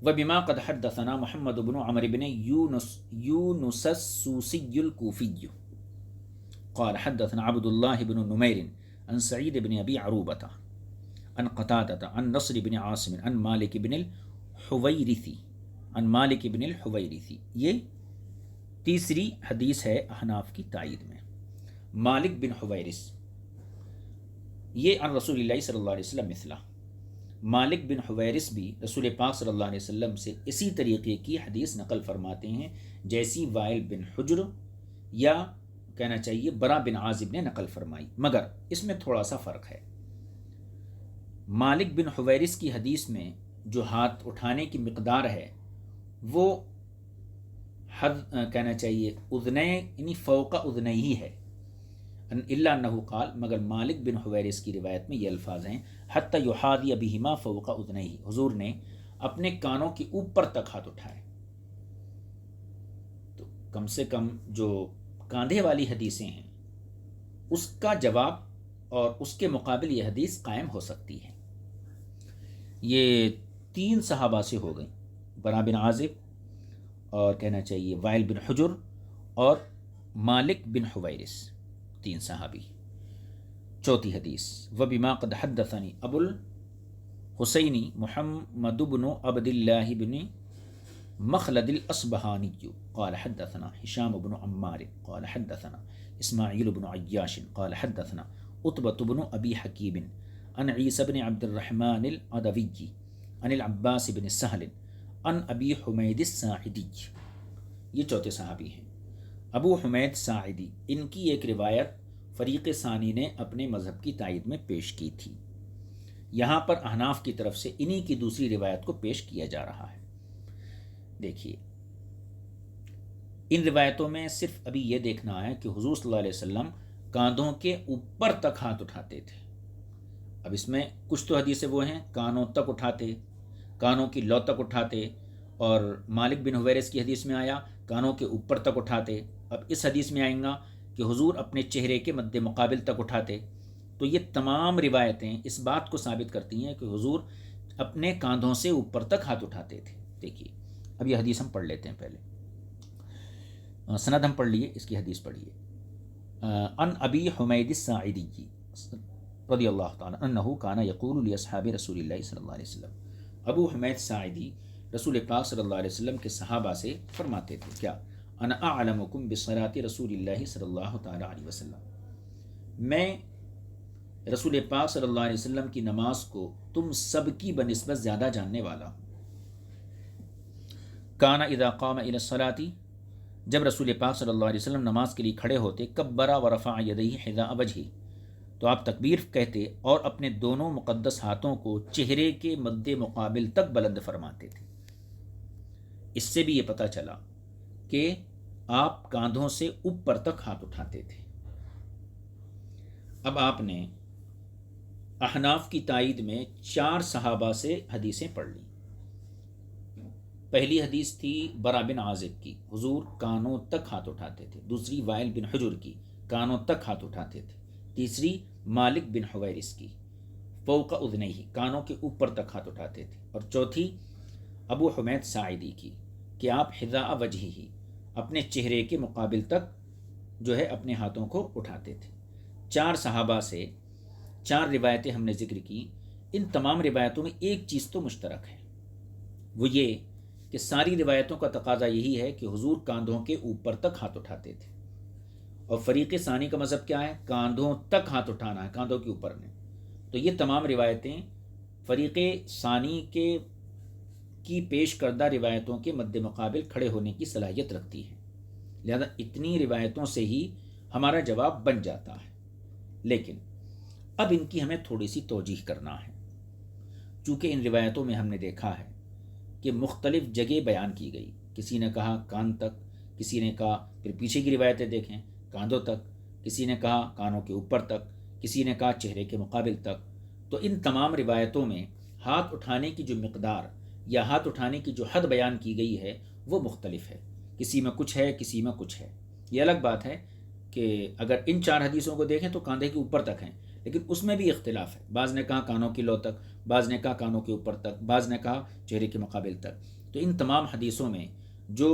وبما قد حدثنا محمد بن عمرو بن یونس السوسی الکوفی قال حدثنا عبد الله بن نمير عن سعيد بن ابي عروبة عن قتادة عن نصر بن عاصم عن مالك بن الحويرثي، یہ تیسری حدیث ہے احناف کی تائید میں۔ مالک بن حویرث، یہ عن رسول اللہ صلی اللہ علیہ وسلم مثلہ، مالک بن حویرث بھی رسول پاک صلی اللہ علیہ وسلم سے اسی طریقے کی حدیث نقل فرماتے ہیں جیسی وائل بن حجر یا کہنا چاہیے برا بن عازب نے نقل فرمائی، مگر اس میں تھوڑا سا فرق ہے۔ مالک بن حویرث کی حدیث میں جو ہاتھ اٹھانے کی مقدار ہے وہ کہنا چاہیے اذنین یعنی فوق اذنیہ ہی ہے، الا انہ قال، مگر مالک بن حویرث کی روایت میں یہ الفاظ ہیں حتی یحاذی بہما فوق اذنیہ، حضور نے اپنے کانوں کے اوپر تک ہاتھ اٹھائے۔ تو کم سے کم جو کاندھے والی حدیثیں ہیں اس کا جواب اور اس کے مقابل یہ حدیث قائم ہو سکتی ہے۔ یہ تین صحابہ سے ہو گئیں، برا بن عازب اور کہنا چاہیے وائل بن حجر اور مالک بن حویرث، تین صحابی۔ چوتھی حدیث وبما قد حدثني ابو الحسین محمد بن عبد اللہ بن مخلد الاصبہانی قال حدثنا هشام بن عمار قال حدثنا اسماعیل بن عیاش قال حدثنا عتبۃ بن ابی حکیم عن عیسی بن عبد الرحمن العدوی عن العباس بن سہل عن ابی حمید الساعدی، یہ چوتھے صحابی ہیں۔ ابو حمید ساعدی، ان کی ایک روایت فریق ثانی نے اپنے مذہب کی تائید میں پیش کی تھی، یہاں پر احناف کی طرف سے انہی کی دوسری روایت کو پیش کیا جا رہا ہے۔ دیکھیے ان روایتوں میں صرف ابھی یہ دیکھنا ہے کہ حضور صلی اللہ علیہ وسلم کاندھوں کے اوپر تک ہاتھ اٹھاتے تھے۔ اب اس میں کچھ تو حدیثیں وہ ہیں کانوں تک اٹھاتے، کانوں کی لو تک اٹھاتے، اور مالک بن حویرث کی حدیث میں آیا کانوں کے اوپر تک اٹھاتے۔ اب اس حدیث میں آئیں گا کہ حضور اپنے چہرے کے مد مقابل تک اٹھاتے۔ تو یہ تمام روایتیں اس بات کو ثابت کرتی ہیں کہ حضور اپنے کاندھوں سے اوپر تک ہاتھ اٹھاتے تھے۔ دیکھیے اب یہ حدیث ہم پڑھ لیتے ہیں، پہلے سند ہم پڑھ لیے، اس کی حدیث پڑھیے۔ ان ابی حمید الساعدی رضی اللہ تعالی عنہ کان یقول لاصحاب رسول اللہ صلی اللہ علیہ وسلم، ابو حمید ساعدی رسول پاک صلی اللہ علیہ وسلم کے صحابہ سے فرماتے تھے کیا، انا اعلمکم بصلاۃ رسول اللہ صلی اللہ تعالی علیہ وسلم، میں رسول پاک صلی اللہ علیہ وسلم کی نماز کو تم سب کی بنسبت زیادہ جاننے والا ہوں۔ کان اذا قام الی الصلاۃ، جب رسول پاک صلی اللہ علیہ وسلم نماز کے لیے کھڑے ہوتے، کبر ورفع یدیہ حذاء وجہہ، تو آپ تکبیر کہتے اور اپنے دونوں مقدس ہاتھوں کو چہرے کے مد مقابل تک بلند فرماتے تھے۔ اس سے بھی یہ پتہ چلا کہ آپ کاندھوں سے اوپر تک ہاتھ اٹھاتے تھے۔ اب آپ نے احناف کی تائید میں 4 صحابہ سے حدیثیں پڑھ لیں۔ پہلی حدیث تھی برا بن عازب کی، حضور کانوں تک ہاتھ اٹھاتے تھے۔ دوسری وائل بن حجر کی، کانوں تک ہاتھ اٹھاتے تھے۔ تیسری مالک بن حویرث کی، فوق اذنیہ، کانوں کے اوپر تک ہاتھ اٹھاتے تھے۔ اور چوتھی ابو حمید ساعدی کی کہ آپ حذاء وجہہ، اپنے چہرے کے مقابل تک جو ہے اپنے ہاتھوں کو اٹھاتے تھے۔ 4 صحابہ سے 4 روایتیں ہم نے ذکر کی۔ ان تمام روایتوں میں ایک چیز تو مشترک ہے، وہ یہ کہ ساری روایتوں کا تقاضا یہی ہے کہ حضور کاندھوں کے اوپر تک ہاتھ اٹھاتے تھے۔ اور فریق ثانی کا مذہب کیا ہے؟ کاندھوں تک ہاتھ اٹھانا ہے، کاندھوں کے اوپر نہیں۔ تو یہ تمام روایتیں فریق ثانی کی پیش کردہ روایتوں کے مد مقابل کھڑے ہونے کی صلاحیت رکھتی ہیں، لہذا اتنی روایتوں سے ہی ہمارا جواب بن جاتا ہے۔ لیکن اب ان کی ہمیں تھوڑی سی توجیح کرنا ہے، چونکہ ان روایتوں میں ہم نے دیکھا ہے کہ مختلف جگہ بیان کی گئی۔ کسی نے کہا کان تک، کسی نے کہا، پھر پیچھے کی روایتیں دیکھیں، کاندھوں تک، کسی نے کہا کانوں کے اوپر تک، کسی نے کہا چہرے کے مقابل تک۔ تو ان تمام روایتوں میں ہاتھ اٹھانے کی جو مقدار یا ہاتھ اٹھانے کی جو حد بیان کی گئی ہے وہ مختلف ہے، کسی میں کچھ ہے، کسی میں کچھ ہے۔ یہ الگ بات ہے کہ اگر ان 4 حدیثوں کو دیکھیں تو کاندھے کے اوپر تک ہیں، لیکن اس میں بھی اختلاف ہے۔ بعض نے کہا کانوں کی لو تک، بعض نے کہا کانوں کے اوپر تک، بعض نے کہا چہرے کے مقابل تک۔ تو ان تمام حدیثوں میں جو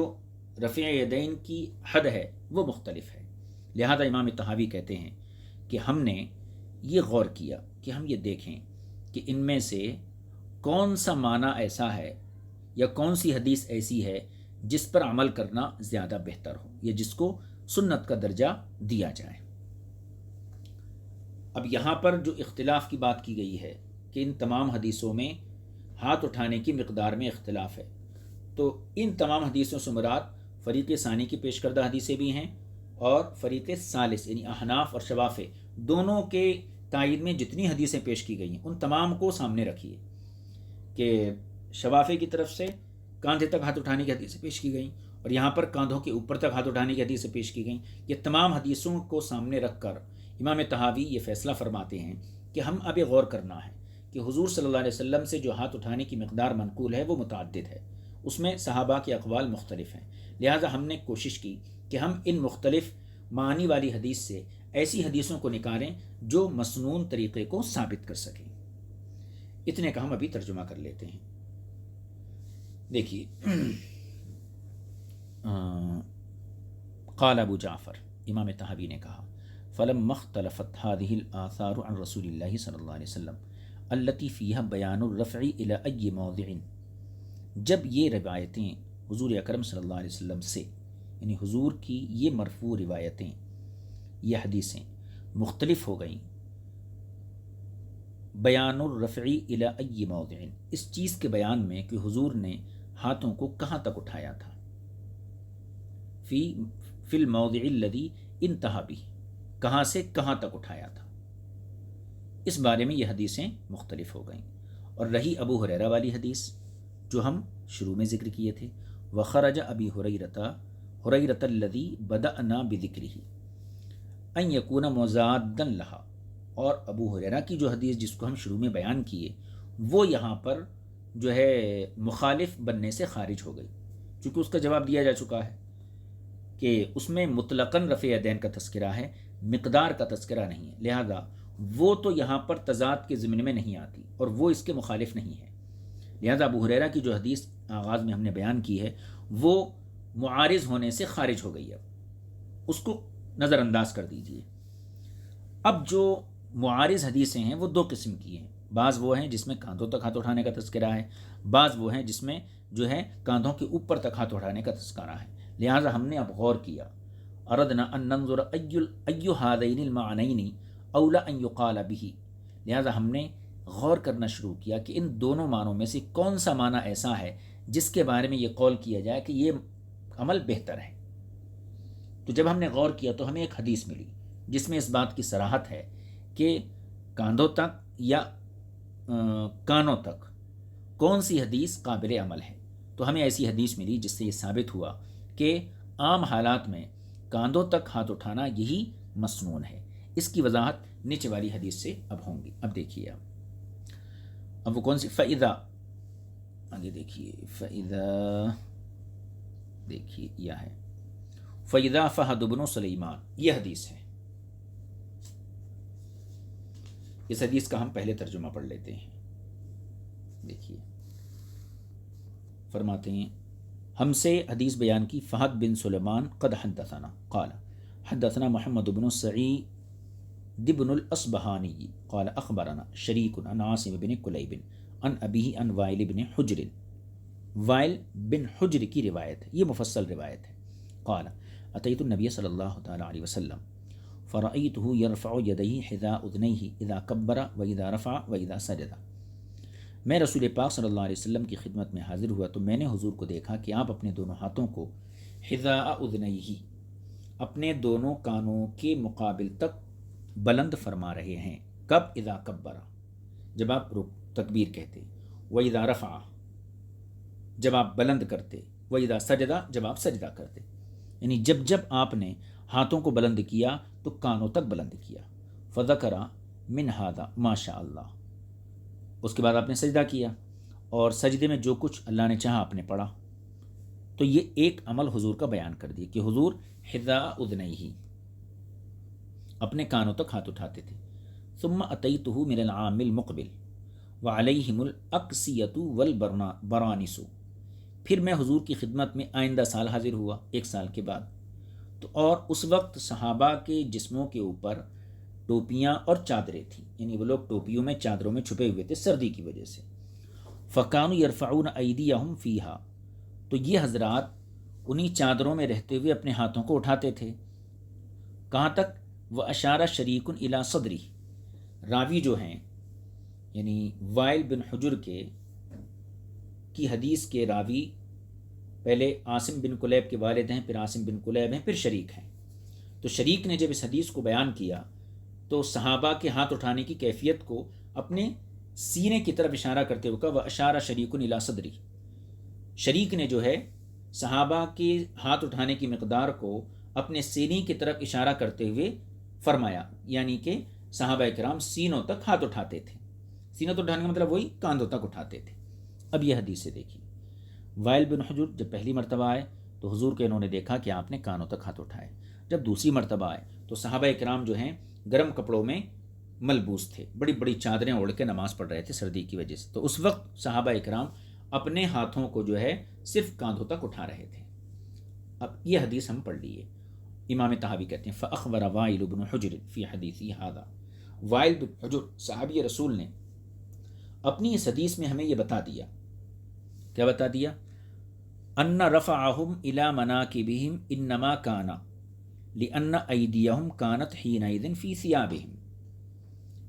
رفع یدین کی حد ہے وہ مختلف ہے۔ لہذا امام طحاوی کہتے ہیں کہ ہم نے یہ غور کیا کہ ہم یہ دیکھیں کہ ان میں سے کون سا معنی ایسا ہے یا کون سی حدیث ایسی ہے جس پر عمل کرنا زیادہ بہتر ہو یا جس کو سنت کا درجہ دیا جائے۔ اب یہاں پر جو اختلاف کی بات کی گئی ہے کہ ان تمام حدیثوں میں ہاتھ اٹھانے کی مقدار میں اختلاف ہے، تو ان تمام حدیثوں سے مراد فریق ثانی کی پیش کردہ حدیثیں بھی ہیں اور فریق ثالث یعنی احناف اور شوافے دونوں کے تائید میں جتنی حدیثیں پیش کی گئی ہیں ان تمام کو سامنے رکھیے کہ شوافے کی طرف سے کاندھے تک ہاتھ اٹھانے کی حدیثیں پیش کی گئیں اور یہاں پر کاندھوں کے اوپر تک ہاتھ اٹھانے کی حدیثیں پیش کی گئیں۔ یہ تمام حدیثوں کو سامنے رکھ کر امام طحاوی یہ فیصلہ فرماتے ہیں کہ ہم اب یہ غور کرنا ہے کہ حضور صلی اللہ علیہ وسلم سے جو ہاتھ اٹھانے کی مقدار منقول ہے وہ متعدد ہے، اس میں صحابہ کے اقوال مختلف ہیں۔ لہذا ہم نے کوشش کی کہ ہم ان مختلف معنی والی حدیث سے ایسی حدیثوں کو نکالیں جو مسنون طریقے کو ثابت کر سکیں۔ اتنے کا ہم ابھی ترجمہ کر لیتے ہیں۔ دیکھیے، قال ابو جعفر، امام طحاوی نے کہا، فلما اختلفت هذه الآثار عن رسول اللہ صلی اللہ علیہ وسلم التي فيها بیان الرفع الى ای موضع، جب یہ روایتیں حضور اکرم صلی اللہ علیہ وسلم سے یعنی حضور کی یہ مرفوع روایتیں، یہ حدیثیں مختلف ہو گئیں، بیان الرفع الى ای موضع، اس چیز کے بیان میں کہ حضور نے ہاتھوں کو کہاں تک اٹھایا تھا، فی الموضع الذی انتہا به، کہاں سے کہاں تک اٹھایا تھا، اس بارے میں یہ حدیثیں مختلف ہو گئیں۔ اور رہی ابو ہریرہ والی حدیث جو ہم شروع میں ذکر کیے تھے، وخرج ابی ہریرۃ الذی بدأنا بذکرہ ان یکون مضادا لہا، اور ابو ہریرہ کی جو حدیث جس کو ہم شروع میں بیان کیے وہ یہاں پر جو ہے مخالف بننے سے خارج ہو گئی، چونکہ اس کا جواب دیا جا چکا ہے کہ اس میں مطلقاً رفع یدین کا تذکرہ ہے، مقدار کا تذکرہ نہیں ہے، لہذا وہ تو یہاں پر تضاد کے ضمن میں نہیں آتی اور وہ اس کے مخالف نہیں ہے۔ لہذا ابو ہریرہ کی جو حدیث آغاز میں ہم نے بیان کی ہے وہ معارض ہونے سے خارج ہو گئی ہے، اس کو نظر انداز کر دیجئے۔ اب جو معارض حدیثیں ہیں وہ 2 قسم کی ہیں، بعض وہ ہیں جس میں کاندھوں تک ہاتھ اٹھانے کا تذکرہ ہے، بعض وہ ہیں جس میں جو ہے کاندھوں کے اوپر تک ہاتھ اٹھانے کا تذکرہ ہے۔ لہٰذا ہم نے اب غور کیا، اردنا ان ننظر ای هذین المعنین اولی ان یقال به، لہٰذا ہم نے غور کرنا شروع کیا کہ ان دونوں معنوں میں سے کون سا معنی ایسا ہے جس کے بارے میں یہ قول کیا جائے کہ یہ عمل بہتر ہے۔ تو جب ہم نے غور کیا تو ہمیں ایک حدیث ملی جس میں اس بات کی صراحت ہے کہ کاندھوں تک یا کانوں تک کون سی حدیث قابل عمل ہے، تو ہمیں ایسی حدیث ملی جس سے یہ ثابت ہوا کہ عام حالات میں کاندھوں تک ہاتھ اٹھانا یہی مسنون ہے۔ اس کی وضاحت نیچے والی حدیث سے اب ہوں گی۔ اب دیکھیے اب وہ کون سی، فَإِذَا، آگے دیکھیے، فَإِذَا، دیکھیے یہ ہے فَإِذَا فَهَدَ بْنُ سُلَيْمَانَ، یہ حدیث ہے۔ اس حدیث کا ہم پہلے ترجمہ پڑھ لیتے ہیں۔ دیکھیے فرماتے ہیں ہم سے حدیث بیان کی فہد بن سلیمان قد حدثنا قال حدثنا محمد بن سعید بن الاصبہانی قال اخبرنا شریک عن عاصم بن کلیب عن ابیہ عن وائل بن حجر، وائل بن حجر کی روایت ہے، یہ مفصل روایت ہے۔ قال اتیت النبی صلی اللہ تعالی علیہ وسلم فرأیتہ یرفع یدیہ حذاء اذنیہ اذا کبر و اذا رفع و اذا سجد، میں رسول پاک صلی اللہ علیہ وسلم کی خدمت میں حاضر ہوا تو میں نے حضور کو دیکھا کہ آپ اپنے دونوں ہاتھوں کو حذاء اذنیہ، اپنے دونوں کانوں کے مقابل تک بلند فرما رہے ہیں۔ کب؟ اذا کبر، جب آپ تکبیر کہتے، و اذا رفع، جب آپ بلند کرتے، و اذا سجدہ، جب آپ سجدہ کرتے، یعنی جب جب آپ نے ہاتھوں کو بلند کیا تو کانوں تک بلند کیا۔ فذکر من ھذا ما شاء اللہ، اس کے بعد آپ نے سجدہ کیا اور سجدے میں جو کچھ اللہ نے چاہا آپ نے پڑھا۔ تو یہ ایک عمل حضور کا بیان کر دیا کہ حضور حذاء اذنیہ، اپنے کانوں تک ہاتھ اٹھاتے تھے۔ ثم اتیتہ من العام المقبل وعلیہم الاکسیۃ والبرانس، پھر میں حضور کی خدمت میں آئندہ سال حاضر ہوا، ایک سال کے بعد، تو اور اس وقت صحابہ کے جسموں کے اوپر ٹوپیاں اور چادریں تھیں، یعنی وہ لوگ ٹوپیوں میں چادروں میں چھپے ہوئے تھے سردی کی وجہ سے۔ فکانوا یرفعون ایدیہم فیہا، تو یہ حضرات انہی چادروں میں رہتے ہوئے اپنے ہاتھوں کو اٹھاتے تھے۔ کہاں تک؟ واشار شریک الی صدری، راوی جو ہیں یعنی وائل بن حجر کی حدیث کے راوی پہلے عاصم بن کلیب کے والد ہیں، پھر عاصم بن کلیب ہیں، پھر شریک ہیں۔ تو شریک نے جب اس حدیث کو بیان کیا تو صحابہ کے ہاتھ اٹھانے کی کیفیت کو اپنے سینے کی طرف اشارہ کرتے ہوئے کہا واشار شریک الی صدری، شریک نے جو ہے صحابہ کے ہاتھ اٹھانے کی مقدار کو اپنے سینے کی طرف اشارہ کرتے ہوئے فرمایا، یعنی کہ صحابہ کرام سینوں تک ہاتھ اٹھاتے تھے۔ سینوں تک اٹھانے کا مطلب وہی کاندھوں تک اٹھاتے تھے۔ اب یہ حدیث سے دیکھیے، وائل بن حجر جب پہلی مرتبہ آئے تو حضور کے انہوں نے دیکھا کہ آپ نے کانوں تک ہاتھ اٹھائے۔ جب دوسری مرتبہ آئے تو صحابہ کرام جو ہیں گرم کپڑوں میں ملبوس تھے، بڑی بڑی چادریں اوڑھ کے نماز پڑھ رہے تھے سردی کی وجہ سے، تو اس وقت صحابہ کرام اپنے ہاتھوں کو جو ہے صرف کاندھوں تک اٹھا رہے تھے۔ اب یہ حدیث ہم پڑھ لیے۔ امام طحاوی کہتے ہیں فأخبر وائل بن حجر فی حدیثی ھذا، وائل بن حجر صحابی رسول نے اپنی اس حدیث میں ہمیں یہ بتا دیا، کیا بتا دیا؟ ان رفعہم الی مناکبہم انما کان لأن ایدیہم کانت حینئذ فی ثیابہم،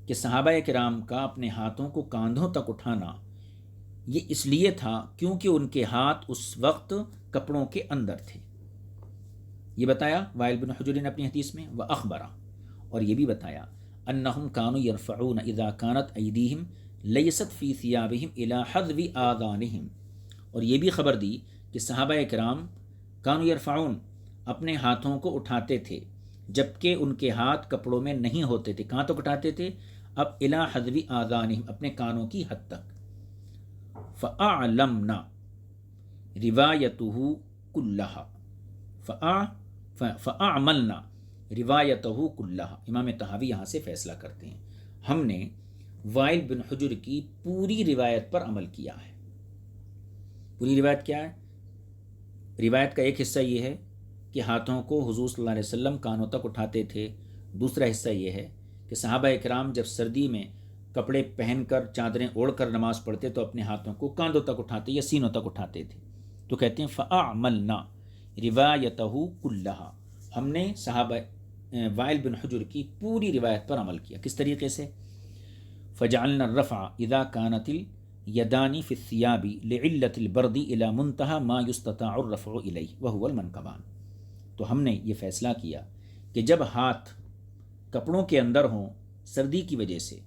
کہ صحابہ کرام کا اپنے ہاتھوں کو کاندھوں تک اٹھانا یہ اس لیے تھا کیونکہ ان کے ہاتھ اس وقت کپڑوں کے اندر تھے۔ یہ بتایا وائل بن حجر نے اپنی حدیث میں، وأخبرہ، اور یہ بھی بتایا انہم کانوا یرفعون اذا کانت ایدیہم لیست فی ثیابہم الی حذو آذانہم، اور یہ بھی خبر دی کہ صحابہ کرام کانوا یرفعون، اپنے ہاتھوں کو اٹھاتے تھے جبکہ ان کے ہاتھ کپڑوں میں نہیں ہوتے تھے۔ کہاں تک اٹھاتے تھے؟ اب الی حذو آذانہم، اپنے کانوں کی حد تک۔ فأعلمنا روایتہ کلہا، فأعملنا روایتہ کلہا، امام طحاوی یہاں سے فیصلہ کرتے ہیں ہم نے وائل بن حجر کی پوری روایت پر عمل کیا ہے۔ پوری روایت کیا ہے؟ روایت کا ایک حصہ یہ ہے کہ ہاتھوں کو حضور صلی اللہ علیہ وسلم کانوں تک اٹھاتے تھے، دوسرا حصہ یہ ہے کہ صحابہ کرام جب سردی میں کپڑے پہن کر چادریں اوڑھ کر نماز پڑھتے تو اپنے ہاتھوں کو کاندھوں تک اٹھاتے یا سینوں تک اٹھاتے تھے۔ تو کہتے ہیں فأعملنا روایتہ کلہا، ہم نے صحابہ وائل بن حجر کی پوری روایت پر عمل کیا۔ کس طریقے سے؟ فجعلنا الرفع اذا كانت الیدان فی الثیاب لعلة البرد الى منتہى ما یستطاع الرفع الیہ وهو المنکبان، تو ہم نے یہ فیصلہ کیا کہ جب ہاتھ کپڑوں کے اندر ہوں سردی کی وجہ سے،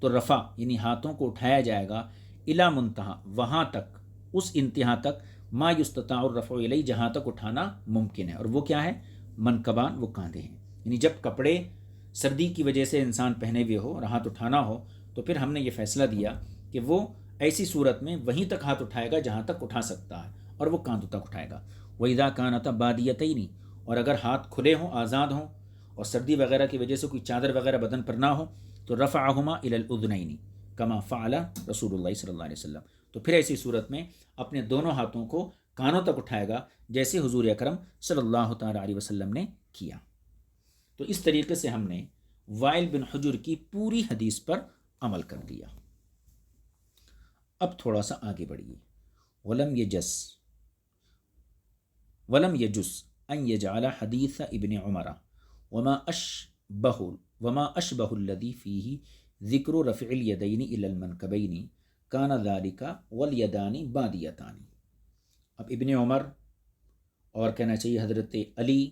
تو رفع یعنی ہاتھوں کو اٹھایا جائے گا، الا منتہا وہاں تک، اس انتہا تک، ما یستطاع الرفع الیہ جہاں تک اٹھانا ممکن ہے، اور وہ کیا ہے؟ منکبان، وہ کاندھے ہیں۔ یعنی جب کپڑے سردی کی وجہ سے انسان پہنے ہوئے ہو اور ہاتھ اٹھانا ہو تو پھر ہم نے یہ فیصلہ دیا کہ وہ ایسی صورت میں وہیں تک ہاتھ اٹھائے گا جہاں تک اٹھا سکتا ہے، اور وہ کاندھوں تک اٹھائے گا۔ وَإِذَا كَانَتْ بَادِيَتَيْنِ، اور اگر ہاتھ کھلے ہوں، آزاد ہوں، اور سردی وغیرہ کی وجہ سے کوئی چادر وغیرہ بدن پر نہ ہو، تو رفعهما الى الاذنین کما فعل رسول اللہ صلی اللہ علیہ وسلم، تو پھر ایسی صورت میں اپنے دونوں ہاتھوں کو کانوں تک اٹھائے گا جیسے حضور اکرم صلی اللہ تعالی علیہ وسلم نے کیا۔ تو اس طریقے سے ہم نے وائل بن حجر کی پوری حدیث پر عمل کر دیا۔ اب تھوڑا سا آگے بڑھیے۔ ولم یجس ان یجعل حدیث ابن عمر وما اشبہ الذی فیہ ذکر رفع الیدین الی المنکبین کان ذلک والیدان بادیتان۔ اب ابن عمر اور کہنا چاہیے حضرت علی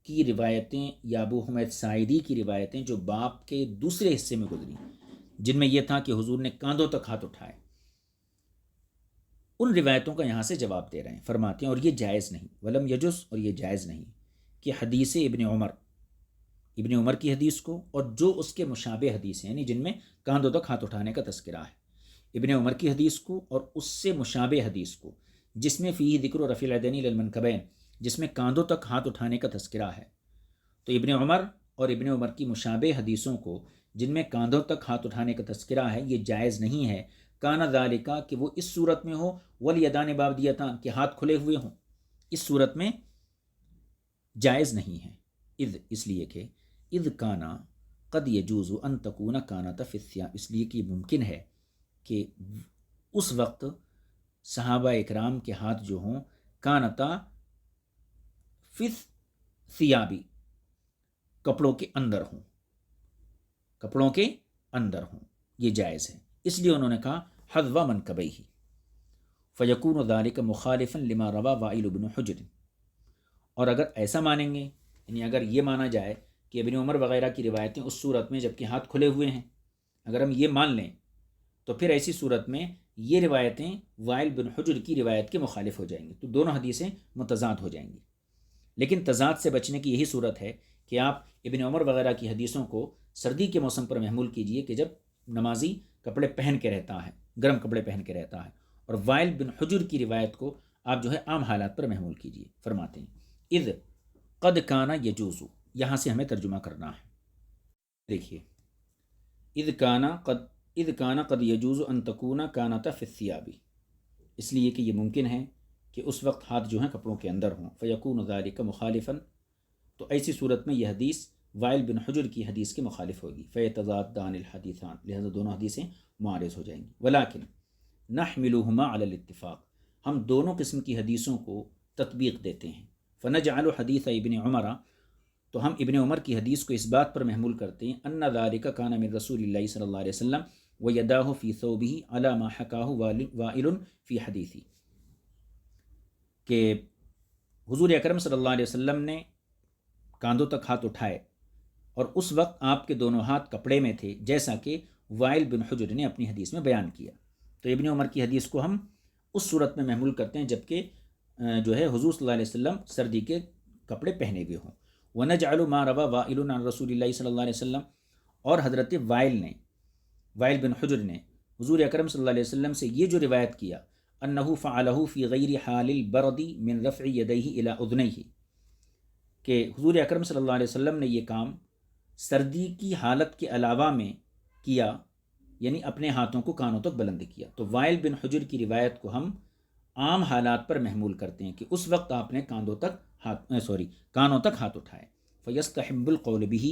کی روایتیں یا ابو حمید ساعدی کی روایتیں جو باب کے دوسرے حصے میں گزری، جن میں یہ تھا کہ حضور نے کاندھوں تک ہاتھ اٹھائے، ان روایتوں کا یہاں سے جواب دے رہے ہیں۔ فرماتے ہیں اور یہ جائز نہیں، ولم یجز، اور یہ جائز نہیں کہ حدیث ابن عمر کی حدیث کو اور جو اس کے مشابہ حدیث ہیں، یعنی جن میں کاندھوں تک ہاتھ اٹھانے کا تذکرہ ہے، ابن عمر کی حدیث کو اور اس سے مشابہ حدیث کو جس میں فی ذکر رفع الیدین الی المنکبین، جس میں کاندھوں تک ہاتھ اٹھانے کا تذکرہ ہے، تو ابن عمر اور ابن عمر کی مشابہ حدیثوں کو جن میں کاندھوں تک ہاتھ اٹھانے کا تذکرہ ہے، یہ جائز نہیں ہے۔ کانا ذالکا کہ وہ اس صورت میں ہو، والیدان بابدیتان کہ ہاتھ کھلے ہوئے ہوں، اس صورت میں جائز نہیں ہے۔ اذ اس لیے کہ اذ کانا قد یجوز ان تکون کانت فی الثیاب، اس لیے کہ ممکن ہے کہ اس وقت صحابہ اکرام کے ہاتھ جو ہوں کانتا فی الثیابی کپڑوں کے اندر ہوں، کپڑوں کے اندر ہوں، یہ جائز ہے۔ اس لیے انہوں نے کہا حذو منکبیہ فیکون ذلک مخالفا لما روى وائل بن حجر، اور اگر ایسا مانیں گے، یعنی اگر یہ مانا جائے کہ ابن عمر وغیرہ کی روایتیں اس صورت میں جب کہ ہاتھ کھلے ہوئے ہیں، اگر ہم یہ مان لیں تو پھر ایسی صورت میں یہ روایتیں وائل بن حجر کی روایت کے مخالف ہو جائیں گی، تو دونوں حدیثیں متضاد ہو جائیں گی۔ لیکن تضاد سے بچنے کی یہی صورت ہے کہ آپ ابن عمر وغیرہ کی حدیثوں کو سردی کے موسم پر محمول کیجئے کہ جب نمازی کپڑے پہن کے رہتا ہے، گرم کپڑے پہن کے رہتا ہے، اور وائل بن حجر کی روایت کو آپ جو ہے عام حالات پر محمول کیجئے۔ فرماتے ہیں اذ قد کان یجوز، یہاں سے ہمیں ترجمہ کرنا ہے۔ دیکھیے اذ کان قد یجوز ان تکون کانت فی الثیاب، اس لیے کہ یہ ممکن ہے کہ اس وقت ہاتھ جو ہیں کپڑوں کے اندر ہوں، فیکون ذلک مخالفا، تو ایسی صورت میں یہ حدیث وائل بن حجر کی حدیث کے مخالف ہوگی، فیتضادان الحدیثان، لہذا دونوں حدیثیں معارض ہو جائیں گی۔ ولیکن نحملہما علی الاتفاق، ہم دونوں قسم کی حدیثوں کو تطبیق دیتے ہیں۔ فنجعل حدیث ابن عمر، تو ہم ابن عمر کی حدیث کو اس بات پر محمول کرتے ہیں ان ذلک کان من رسول اللہ صلی اللہ علیہ وسلم ویداہ فی ثوبہ علی ما حکاہ وائل فی حدیثی، کہ حضور اکرم صلی اللہ علیہ وسلم نے کاندھوں تک ہاتھ اٹھائے اور اس وقت آپ کے دونوں ہاتھ کپڑے میں تھے، جیسا کہ وائل بن حجر نے اپنی حدیث میں بیان کیا۔ تو ابن عمر کی حدیث کو ہم اس صورت میں محمول کرتے ہیں جبکہ جو ہے حضور صلی اللہ علیہ وسلم سردی کے کپڑے پہنے ہوئے ہوں۔ وَنَجْعَلُ مَا رَوَى وَائِلٌ عَنْ رَسُولِ اللَّهِ صلی اللہ علیہ وسلم، اور حضرت وائل بن حجر نے حضور اکرم صلی اللہ علیہ وسلم سے یہ جو روایت کیا انہو فعلہ فی غیر حال البرد من رفع یدیہ الی اذنیہ، کہ حضور اکرم صلی اللہ علیہ وسلم نے یہ کام سردی کی حالت کے علاوہ میں کیا، یعنی اپنے ہاتھوں کو کانوں تک بلند کیا۔ تو وائل بن حجر کی روایت کو ہم عام حالات پر محمول کرتے ہیں کہ اس وقت آپ نے کانوں تک ہاتھ اٹھائے۔ فیستحب القول بہ،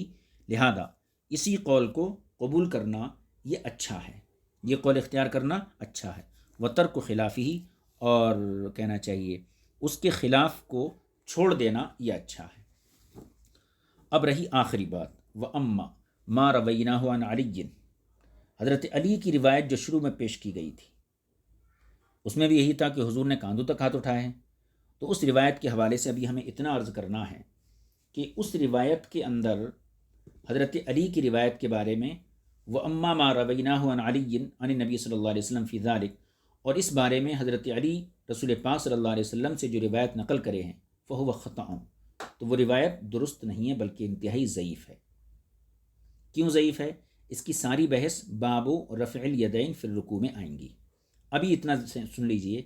لہذا اسی قول کو قبول کرنا یہ اچھا ہے، یہ قول اختیار کرنا اچھا ہے۔ وترک خلافہ، اور کہنا چاہیے اس کے خلاف کو چھوڑ دینا یہ اچھا ہے۔ اب رہی آخری بات، وَأَمَّا مَا رَوَيْنَاهُ عَنْ عَلِيٍّ، حضرت علی کی روایت جو شروع میں پیش کی گئی تھی اس میں بھی یہی تھا کہ حضور نے کاندھوں تک ہاتھ اٹھائے ہیں، تو اس روایت کے حوالے سے ابھی ہمیں اتنا عرض کرنا ہے کہ اس روایت کے اندر حضرت علی کی روایت کے بارے میں وہ اما ما رویناہ عن علی عن نبی صلی اللہ علیہ وسلم فی ذالک، اور اس بارے میں حضرت علی رسول پاک صلی اللہ علیہ وسلم سے جو روایت نقل کرے ہیں فہو خطأ، تو وہ روایت درست نہیں ہے بلکہ انتہائی ضعیف ہے۔ کیوں ضعیف ہے؟ اس کی ساری بحث باب رفع الیدین فی الرکوع میں آئیں گی۔ ابھی اتنا سن لیجئے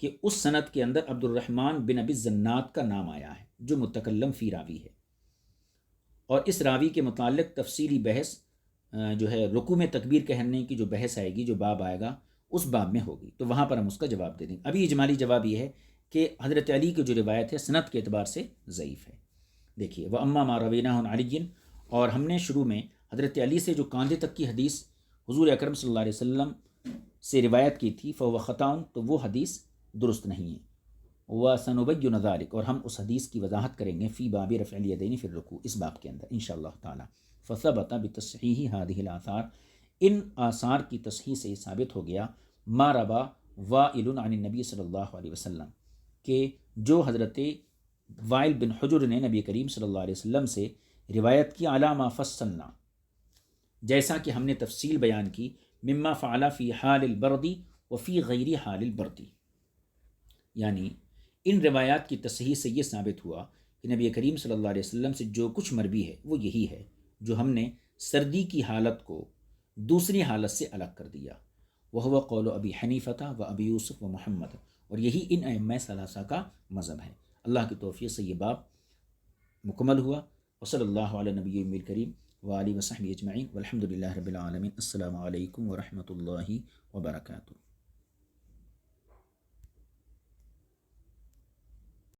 کہ اس سند کے اندر عبد الرحمن بن ابی الزناد کا نام آیا ہے جو متکلم فی راوی ہے، اور اس راوی کے متعلق تفصیلی بحث جو ہے رکوع میں تکبیر کہنے کی جو بحث آئے گی، جو باب آئے گا اس باب میں ہوگی، تو وہاں پر ہم اس کا جواب دے دیں گے۔ ابھی اجمالی جواب یہ ہے کہ حضرت علی کی جو روایت ہے سند کے اعتبار سے ضعیف ہے۔ دیکھیے وہ اما ما روینہ عن علی، اور ہم نے شروع میں حضرت علی سے جو کاندھے تک کی حدیث حضور اکرم صلی اللہ علیہ وسلم سے روایت کی تھی فہو خطأ، تو وہ حدیث درست نہیں ہے۔ وَسَنُبَيِّنُ ذَلِكَ، اور ہم اس حدیث کی وضاحت کریں گے فی باب رفع الیدین فی الرکوع، اس باب کے اندر انشاءاللہ تعالی۔ فثبت بتصحیح هذه الآثار، ان آثار کی تصحیح سے ثابت ہو گیا ما روا وائل عن النبی صلی اللہ علیہ وسلم، کہ جو حضرت وائل بن حجر نے نبی کریم صلی اللہ علیہ وسلم سے روایت کی علی ما فصلنا، جیسا کہ ہم نے تفصیل بیان کی، مما فعل فی حال البرد وفی غیر حال البرد، یعنی ان روایات کی تصحیح سے یہ ثابت ہوا کہ نبی کریم صلی اللہ علیہ وسلم سے جو کچھ مروی ہے وہ یہی ہے جو ہم نے سردی کی حالت کو دوسری حالت سے الگ کر دیا۔ وہ قول ابی حنیفہ و ابی یوسف و محمد، اور یہی ان ائمہ ثلاثہ کا مذہب ہے۔ اللہ کی توفیق سے یہ باب مکمل ہوا۔ وصلی اللہ علی نبی کریم وآلہ وصحبہ اجمعین والحمد للہ رب العالمین۔ السلام علیکم ورحمۃ اللہ وبرکاتہ۔